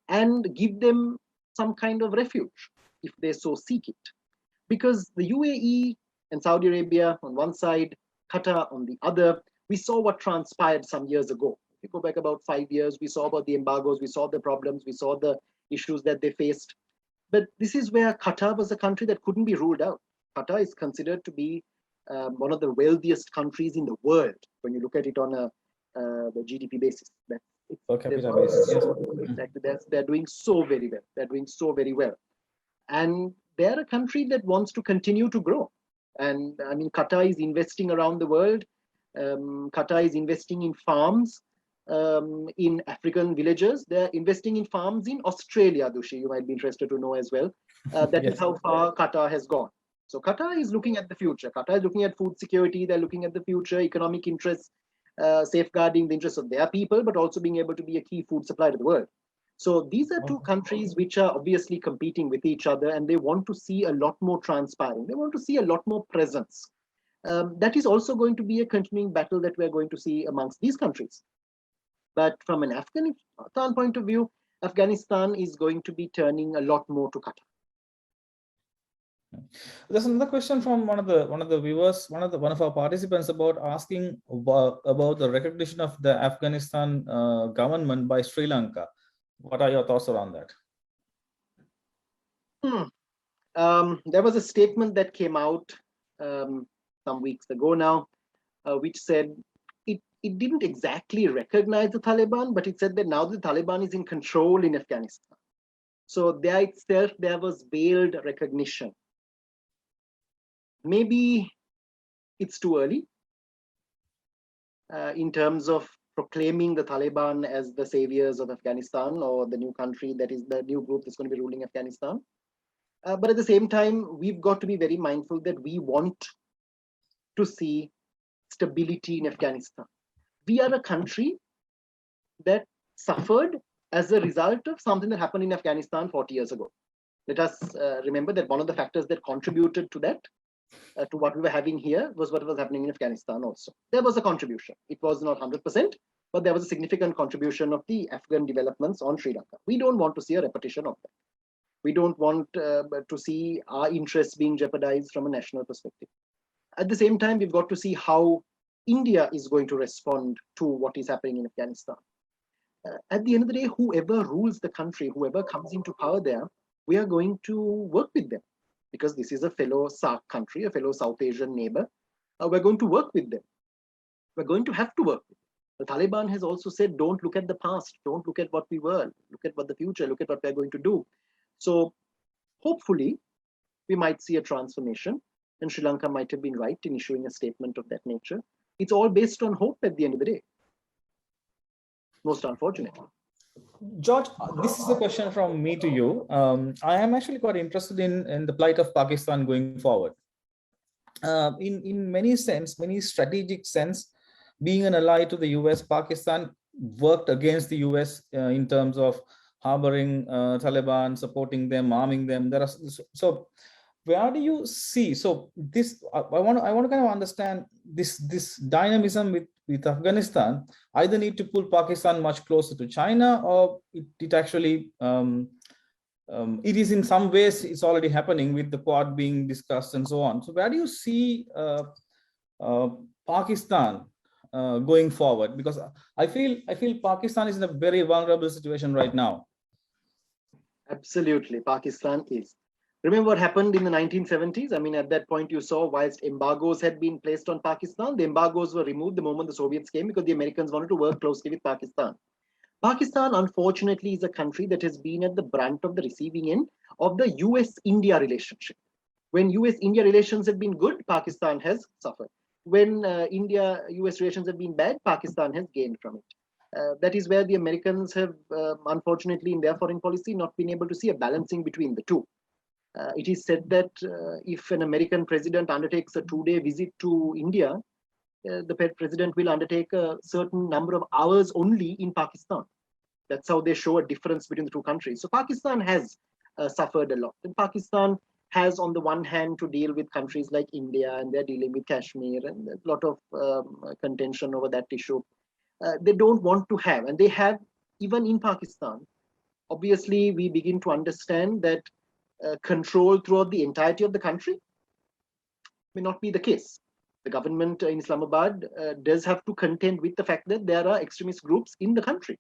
and give them some kind of refuge if they so seek it. Because the UAE and Saudi Arabia on one side, Qatar on the other, we saw what transpired some years ago. If you go back about 5 years, we saw about the embargoes, we saw the problems, we saw the issues that they faced. But this is where Qatar was a country that couldn't be ruled out. Qatar is considered to be one of the wealthiest countries in the world when you look at it on the GDP basis. Per capita basis, yes. Exactly, they're doing so very well. They're doing so very well, and they're a country that wants to continue to grow. And I mean, Qatar is investing around the world. Qatar is investing in farms in African villages. They're investing in farms in Australia, Dushi. You might be interested to know as well. That Yes. is how far Qatar has gone. So Qatar is looking at the future. Qatar is looking at food security. They're looking at the future, economic interests, safeguarding the interests of their people, but also being able to be a key food supplier to the world. So these are two countries which are obviously competing with each other, and they want to see a lot more transparent. They want to see a lot more presence. That is also going to be a continuing battle that we're going to see amongst these countries. But from an Afghanistan point of view, Afghanistan is going to be turning a lot more to Qatar. There's another question from one of the viewers, one of our participants, about asking about the recognition of the Afghanistan government by Sri Lanka. What are your thoughts around that? There was a statement that came out some weeks ago now, which said it didn't exactly recognize the Taliban, but it said that now the Taliban is in control in Afghanistan. So there itself, there was veiled recognition. Maybe it's too early in terms of proclaiming the Taliban as the saviors of Afghanistan, or the new country that is the new group that's going to be ruling Afghanistan. But at the same time, we've got to be very mindful that we want to see stability in Afghanistan. We are a country that suffered as a result of something that happened in Afghanistan 40 years ago. Let us remember that one of the factors that contributed to that, to what we were having here, was what was happening in Afghanistan also. There was a contribution. It was not 100%, but there was a significant contribution of the Afghan developments on Sri Lanka. We don't want to see a repetition of that. We don't want to see our interests being jeopardized from a national perspective. At the same time, we've got to see how India is going to respond to what is happening in Afghanistan. At the end of the day, whoever rules the country, whoever comes into power there, we are going to work with them, because this is a fellow SAARC country, a fellow South Asian neighbor. We're going to work with them. We're going to have to work with them. The Taliban has also said, don't look at the past, don't look at what we were, look at what the future, look at what we're going to do. So hopefully we might see a transformation, and Sri Lanka might have been right in issuing a statement of that nature. It's all based on hope at the end of the day, most unfortunately. George, this is a question from me to you. I am actually quite interested in the plight of Pakistan going forward. In many strategic sense, being an ally to the US, Pakistan worked against the US in terms of harboring Taliban, supporting them, arming them. So where do you see? So this I want to kind of understand this dynamism with Afghanistan. Either need to pull Pakistan much closer to China, or it actually it is in some ways it's already happening with the Quad being discussed and so on. So where do you see Pakistan going forward? Because I feel Pakistan is in a very vulnerable situation right now. Absolutely, Pakistan is. Remember what happened in the 1970s? I mean, at that point, you saw whilst embargoes had been placed on Pakistan, the embargoes were removed the moment the Soviets came, because the Americans wanted to work closely with Pakistan. Pakistan, unfortunately, is a country that has been at the brunt of the receiving end of the US-India relationship. When US-India relations have been good, Pakistan has suffered. When India-US relations have been bad, Pakistan has gained from it. That is where the Americans have, unfortunately, in their foreign policy, not been able to see a balancing between the two. It is said that if an American president undertakes a 2-day visit to India, the president will undertake a certain number of hours only in Pakistan. That's how they show a difference between the two countries. So Pakistan has suffered a lot. And Pakistan has, on the one hand, to deal with countries like India, and they're dealing with Kashmir, and a lot of contention over that issue. They don't want to have, and they have, even in Pakistan, obviously we begin to understand that control throughout the entirety of the country may not be the case. The government in Islamabad does have to contend with the fact that there are extremist groups in the country,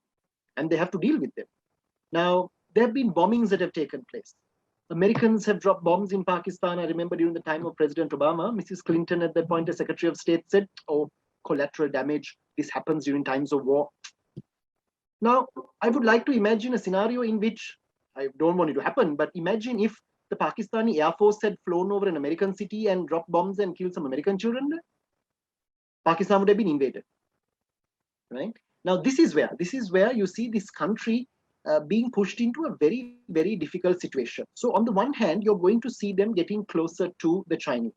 and they have to deal with them. Now, there have been bombings that have taken place. Americans have dropped bombs in Pakistan. I remember during the time of President Obama, Mrs. Clinton at that point as Secretary of State said, oh, collateral damage, this happens during times of war. Now, I would like to imagine a scenario in which, I don't want it to happen, but imagine if the Pakistani Air Force had flown over an American city and dropped bombs and killed some American children there. Pakistan would have been invaded, right? Now, this is where you see this country being pushed into a very, very difficult situation. So on the one hand, you're going to see them getting closer to the Chinese.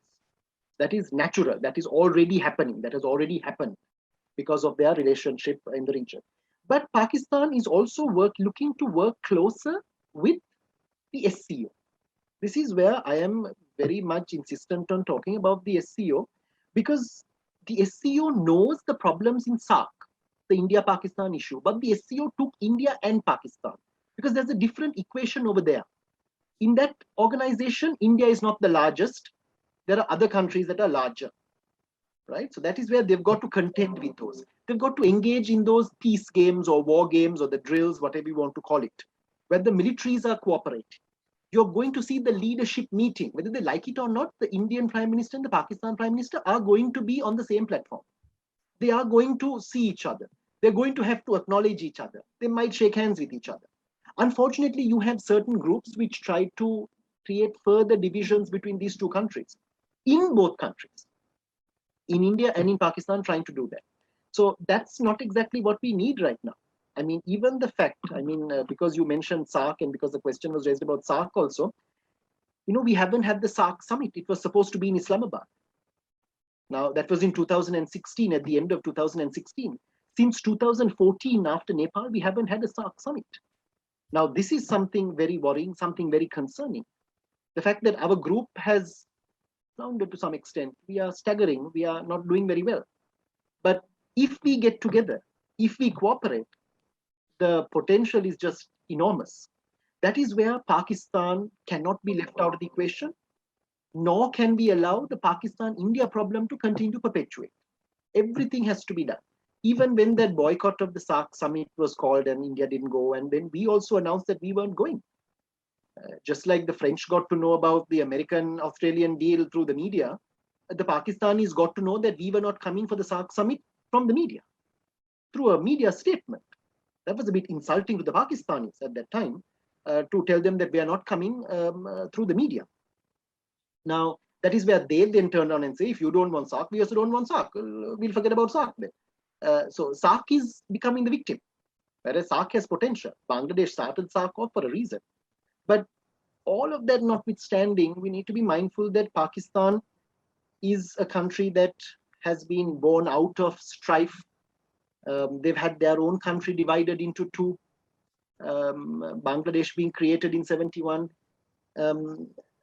That is natural. That is already happening. That has already happened because of their relationship in the region. But Pakistan is also looking to work closer with the SCO. This is where I am very much insistent on talking about the SCO, because the SCO knows the problems in SAARC, the India-Pakistan issue, but the SCO took India and Pakistan because there's a different equation over there. In that organization, India is not the largest. There are other countries that are larger, right? So that is where they've got to contend with those. They've got to engage in those peace games or war games or the drills, whatever you want to call it, where the militaries are cooperating. You're going to see the leadership meeting, whether they like it or not. The Indian Prime Minister and the Pakistan Prime Minister are going to be on the same platform. They are going to see each other. They're going to have to acknowledge each other. They might shake hands with each other. Unfortunately, you have certain groups which try to create further divisions between these two countries, in both countries, in India and in Pakistan, trying to do that. So that's not exactly what we need right now. I mean, even the fact, because you mentioned SAARC and because the question was raised about SAARC also, we haven't had the SAARC summit. It was supposed to be in Islamabad. Now, that was in 2016, at the end of 2016. Since 2014, after Nepal, we haven't had a SAARC summit. Now, this is something very worrying, something very concerning. The fact that our group has floundered to some extent, we are staggering, we are not doing very well. But if we get together, if we cooperate, the potential is just enormous. That is where Pakistan cannot be left out of the equation, nor can we allow the Pakistan-India problem to continue to perpetuate. Everything has to be done. Even when that boycott of the SAARC summit was called and India didn't go, and then we also announced that we weren't going. Just like the French got to know about the American-Australian deal through the media, the Pakistanis got to know that we were not coming for the SAARC summit from the media, through a media statement. That was a bit insulting to the Pakistanis at that time, to tell them that we are not coming through the media. Now, that is where they then turn around and say, if you don't want SAARC, we also don't want SAARC. We'll forget about SAARC then. So SAARC is becoming the victim, whereas SAARC has potential. Bangladesh started SAARC off for a reason. But all of that notwithstanding, we need to be mindful that Pakistan is a country that has been born out of strife. They've had their own country divided into two. Bangladesh being created in 71.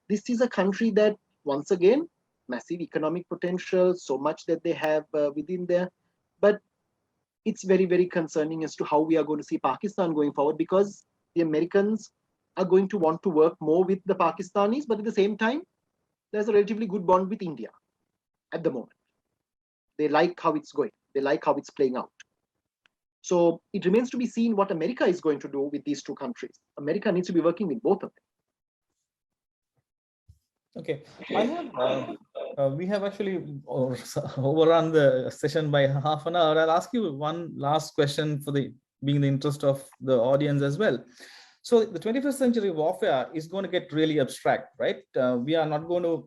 This is a country that, once again, massive economic potential, so much that they have within there. But it's very, very concerning as to how we are going to see Pakistan going forward, because the Americans are going to want to work more with the Pakistanis, but at the same time, there's a relatively good bond with India at the moment. They like how it's going. They like how it's playing out. So it remains to be seen what America is going to do with these two countries. America needs to be working with both of them. Okay, I have, we have actually overrun the session by half an hour. I'll ask you one last question for being the interest of the audience as well. So the 21st century warfare is going to get really abstract, right? We are not going to,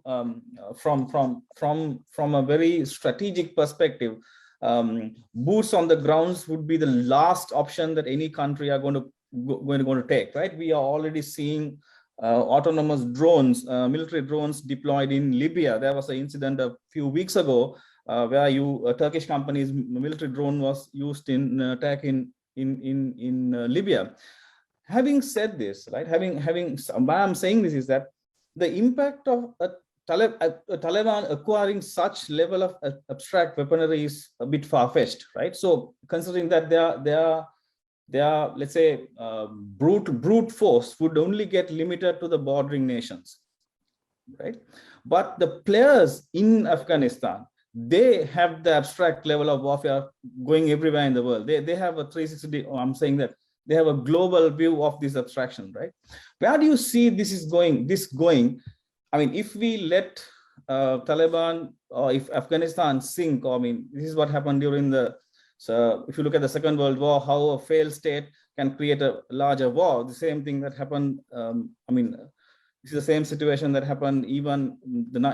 from a very strategic perspective, boots on the grounds would be the last option that any country are going to take, right? We are already seeing autonomous drones, military drones deployed in Libya. There was an incident a few weeks ago where a Turkish company's military drone was used in attack in Libya. Having said this, right? Why I'm saying this is that the impact of a Taliban acquiring such level of abstract weaponry is a bit far-fetched, right? So considering that their let's say brute force would only get limited to the bordering nations, right? But the players in Afghanistan, they have the abstract level of warfare going everywhere in the world. They have a 360. I'm saying that they have a global view of this abstraction, right? Where do you see this going? I mean, if we let Taliban, or if Afghanistan sink, I mean, this is what happened during so if you look at the Second World War, how a failed state can create a larger war. The same thing that happened, I mean, this is the same situation that happened even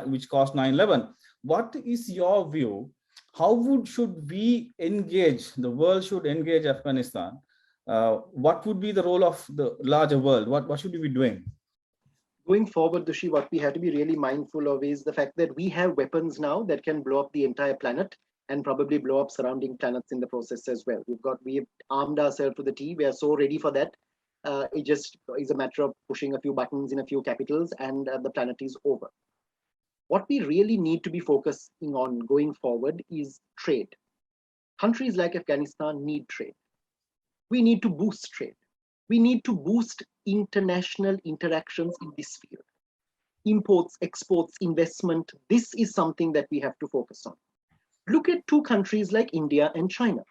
which caused 9/11. What is your view? How should we engage, the world should engage Afghanistan? What would be the role of the larger world? What should we be doing? Going forward, Dushi, what we have to be really mindful of is the fact that we have weapons now that can blow up the entire planet and probably blow up surrounding planets in the process as well. We've armed ourselves to the T. We are so ready for that. It just is a matter of pushing a few buttons in a few capitals and the planet is over. What we really need to be focusing on going forward is trade. Countries like Afghanistan need trade. We need to boost trade. We need to boost international interactions in this field. Imports, exports, investment, this is something that we have to focus on. Look at two countries like India and China.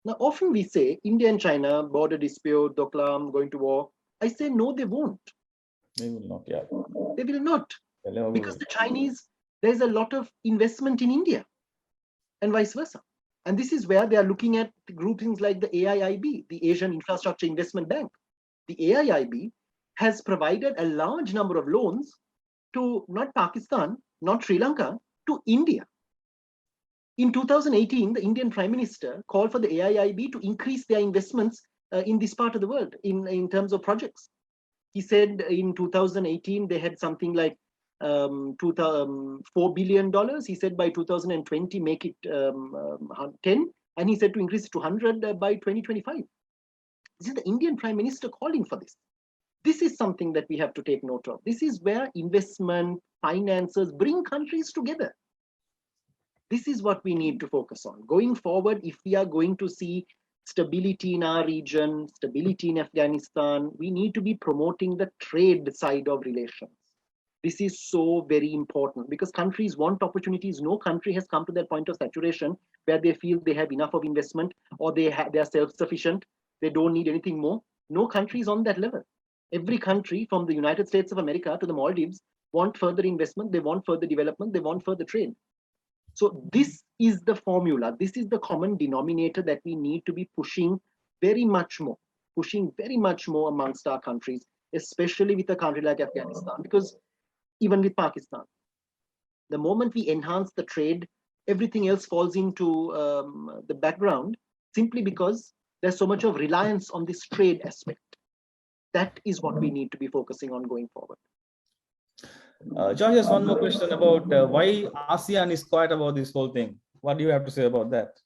Now, often we say India and China, border dispute, Doklam, going to war. I say, no, they won't. They will not, yeah. They will not. Because the Chinese, there's a lot of investment in India and vice versa. And this is where they are looking at groupings like the AIIB, the Asian Infrastructure Investment Bank. The AIIB has provided a large number of loans to not Pakistan, not Sri Lanka, to India. In 2018, the Indian Prime Minister called for the AIIB to increase their investments in this part of the world in terms of projects. He said in 2018, they had something like $4 billion. He said by 2020, make it 10 And he said to increase it to 100 by 2025. This is the Indian Prime Minister calling for this. This is something that we have to take note of. This is where investment, finances bring countries together. This is what we need to focus on. Going forward, if we are going to see stability in our region, stability in Afghanistan, we need to be promoting the trade side of relations. This is so very important because countries want opportunities. No country has come to that point of saturation where they feel they have enough of investment or they are self-sufficient. They don't need anything more. No country is on that level. Every country from the United States of America to the Maldives want further investment. They want further development. They want further trade. So this is the formula. This is the common denominator that we need to be pushing very much more amongst our countries, especially with a country like Afghanistan, because even with Pakistan, the moment we enhance the trade, everything else falls into the background simply because there's so much of reliance on this trade aspect. That is what we need to be focusing on going forward. John, just one more question about why ASEAN is quiet about this whole thing. What do you have to say about that?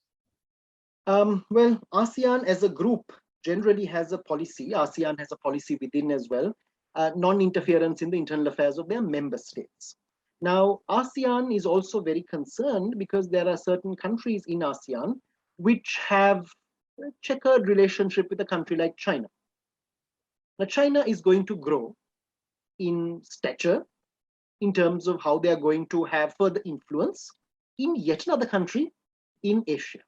Well, ASEAN as a group generally has a policy. ASEAN has a policy within as well, non-interference in the internal affairs of their member states. Now, ASEAN is also very concerned because there are certain countries in ASEAN which have a checkered relationship with a country like China. Now, China is going to grow in stature in terms of how they are going to have further influence in yet another country in Asia,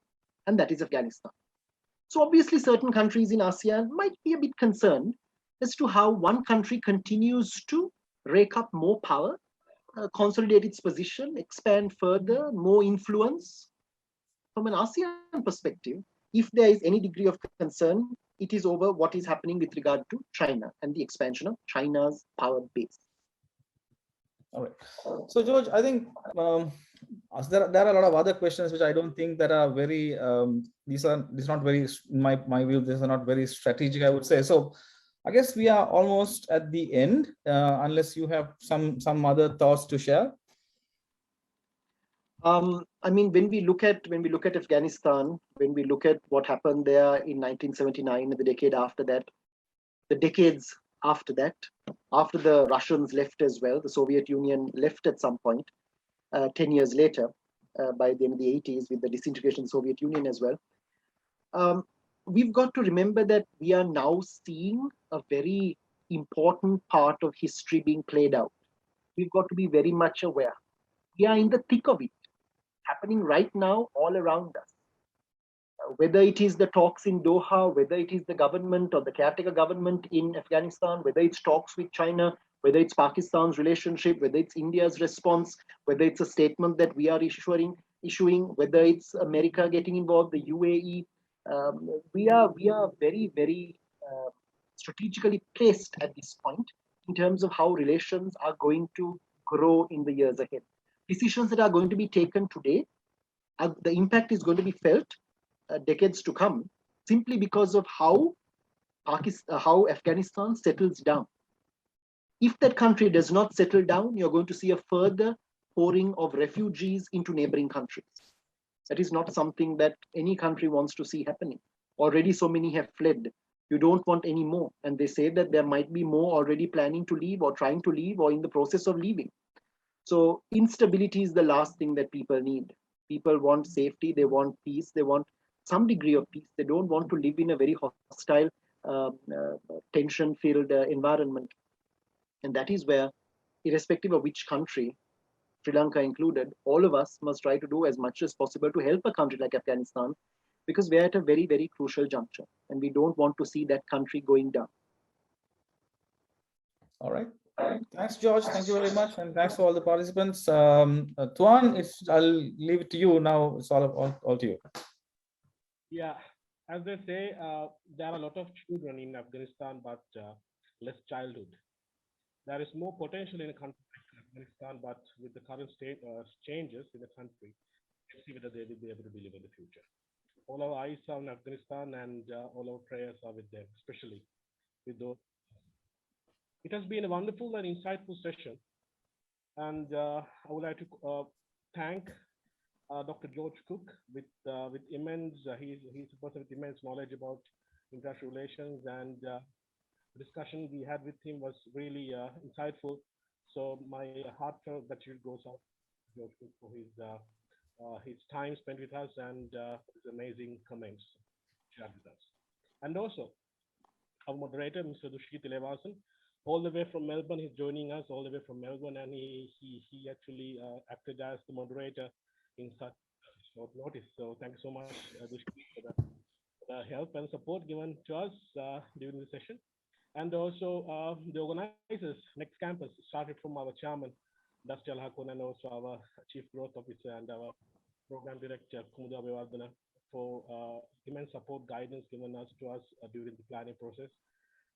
and that is Afghanistan. So obviously certain countries in ASEAN might be a bit concerned as to how one country continues to rake up more power, consolidate its position, expand further, more influence. From an ASEAN perspective, if there is any degree of concern, it is over what is happening with regard to China and the expansion of China's power base. All right. So, George, I think there are a lot of other questions which I don't think that are very. These are not very. In my view, these are not very strategic, I would say. So, I guess we are almost at the end. Unless you have some other thoughts to share. I mean, when we look at Afghanistan, when we look at what happened there in 1979 and the decade after that, the decades after that, after the Russians left as well, the Soviet Union left at some point, 10 years later, by the end of the 80s with the disintegration of the Soviet Union as well. We've got to remember that we are now seeing a very important part of history being played out. We've got to be very much aware. We are in the thick of it, happening right now all around us. Whether it is the talks in Doha, whether it is the government or the caretaker government in Afghanistan, whether it's talks with China, whether it's Pakistan's relationship, whether it's India's response, whether it's a statement that we are issuing, whether it's America getting involved, the UAE, we are very, very strategically placed at this point in terms of how relations are going to grow in the years ahead. Decisions that are going to be taken today, the impact is going to be felt decades to come, simply because of how Afghanistan settles down. If that country does not settle down, you're going to see a further pouring of refugees into neighboring countries. That is not something that any country wants to see happening. Already so many have fled. You don't want any more. And they say that there might be more already planning to leave or trying to leave or in the process of leaving. So instability is the last thing that people need. People want safety, they want peace, they want some degree of peace. They don't want to live in a very hostile, tension-filled environment. And that is where, irrespective of which country, Sri Lanka included, all of us must try to do as much as possible to help a country like Afghanistan, because we're at a very, very crucial juncture, and we don't want to see that country going down. All right. Thanks, George. Thank you very much, and thanks for all the participants. Tuan, I'll leave it to you now. It's all to you. Yeah, as they say, there are a lot of children in Afghanistan, but less childhood. There is more potential in a country like Afghanistan, but with the current state changes in the country, let's see whether they will be able to deliver in the future. All our eyes are on Afghanistan, and all our prayers are with them, especially with those. It has been a wonderful and insightful session, and I would like to thank Dr. George Cooke with immense, he's a person with immense knowledge about international relations, and the discussion we had with him was really insightful. So my heartfelt gratitude goes out to George Cooke for his time spent with us and his amazing comments shared with us. And also our moderator, Mr. Dushit Ilevasan, all the way from Melbourne. He's joining us all the way from Melbourne, and he actually acted as the moderator in such short notice. So thank you so much, Dushit, for the help and support given to us during the session. And also the organizers, Next Campus, started from our chairman, Dusty Al-Hakun, and also our chief growth officer and our program director, Kumuda Abhivardhana, for immense support, guidance given to us during the planning process.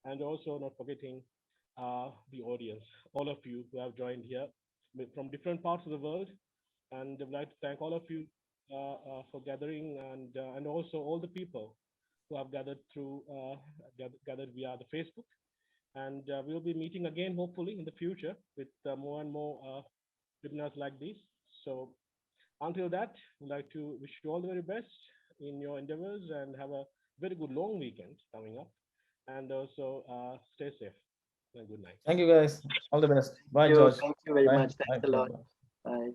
And also not forgetting the audience, all of you who have joined here from different parts of the world. And I'd like to thank all of you for gathering, and also all the people who have gathered through gathered via the Facebook. And we'll be meeting again, hopefully, in the future with more and more webinars like this. So until that, I'd like to wish you all the very best in your endeavors and have a very good long weekend coming up. And also stay safe and good night. Thank you, guys. All the best. Bye, George. Thank you very Bye. much. Thanks Bye. a lot. Bye.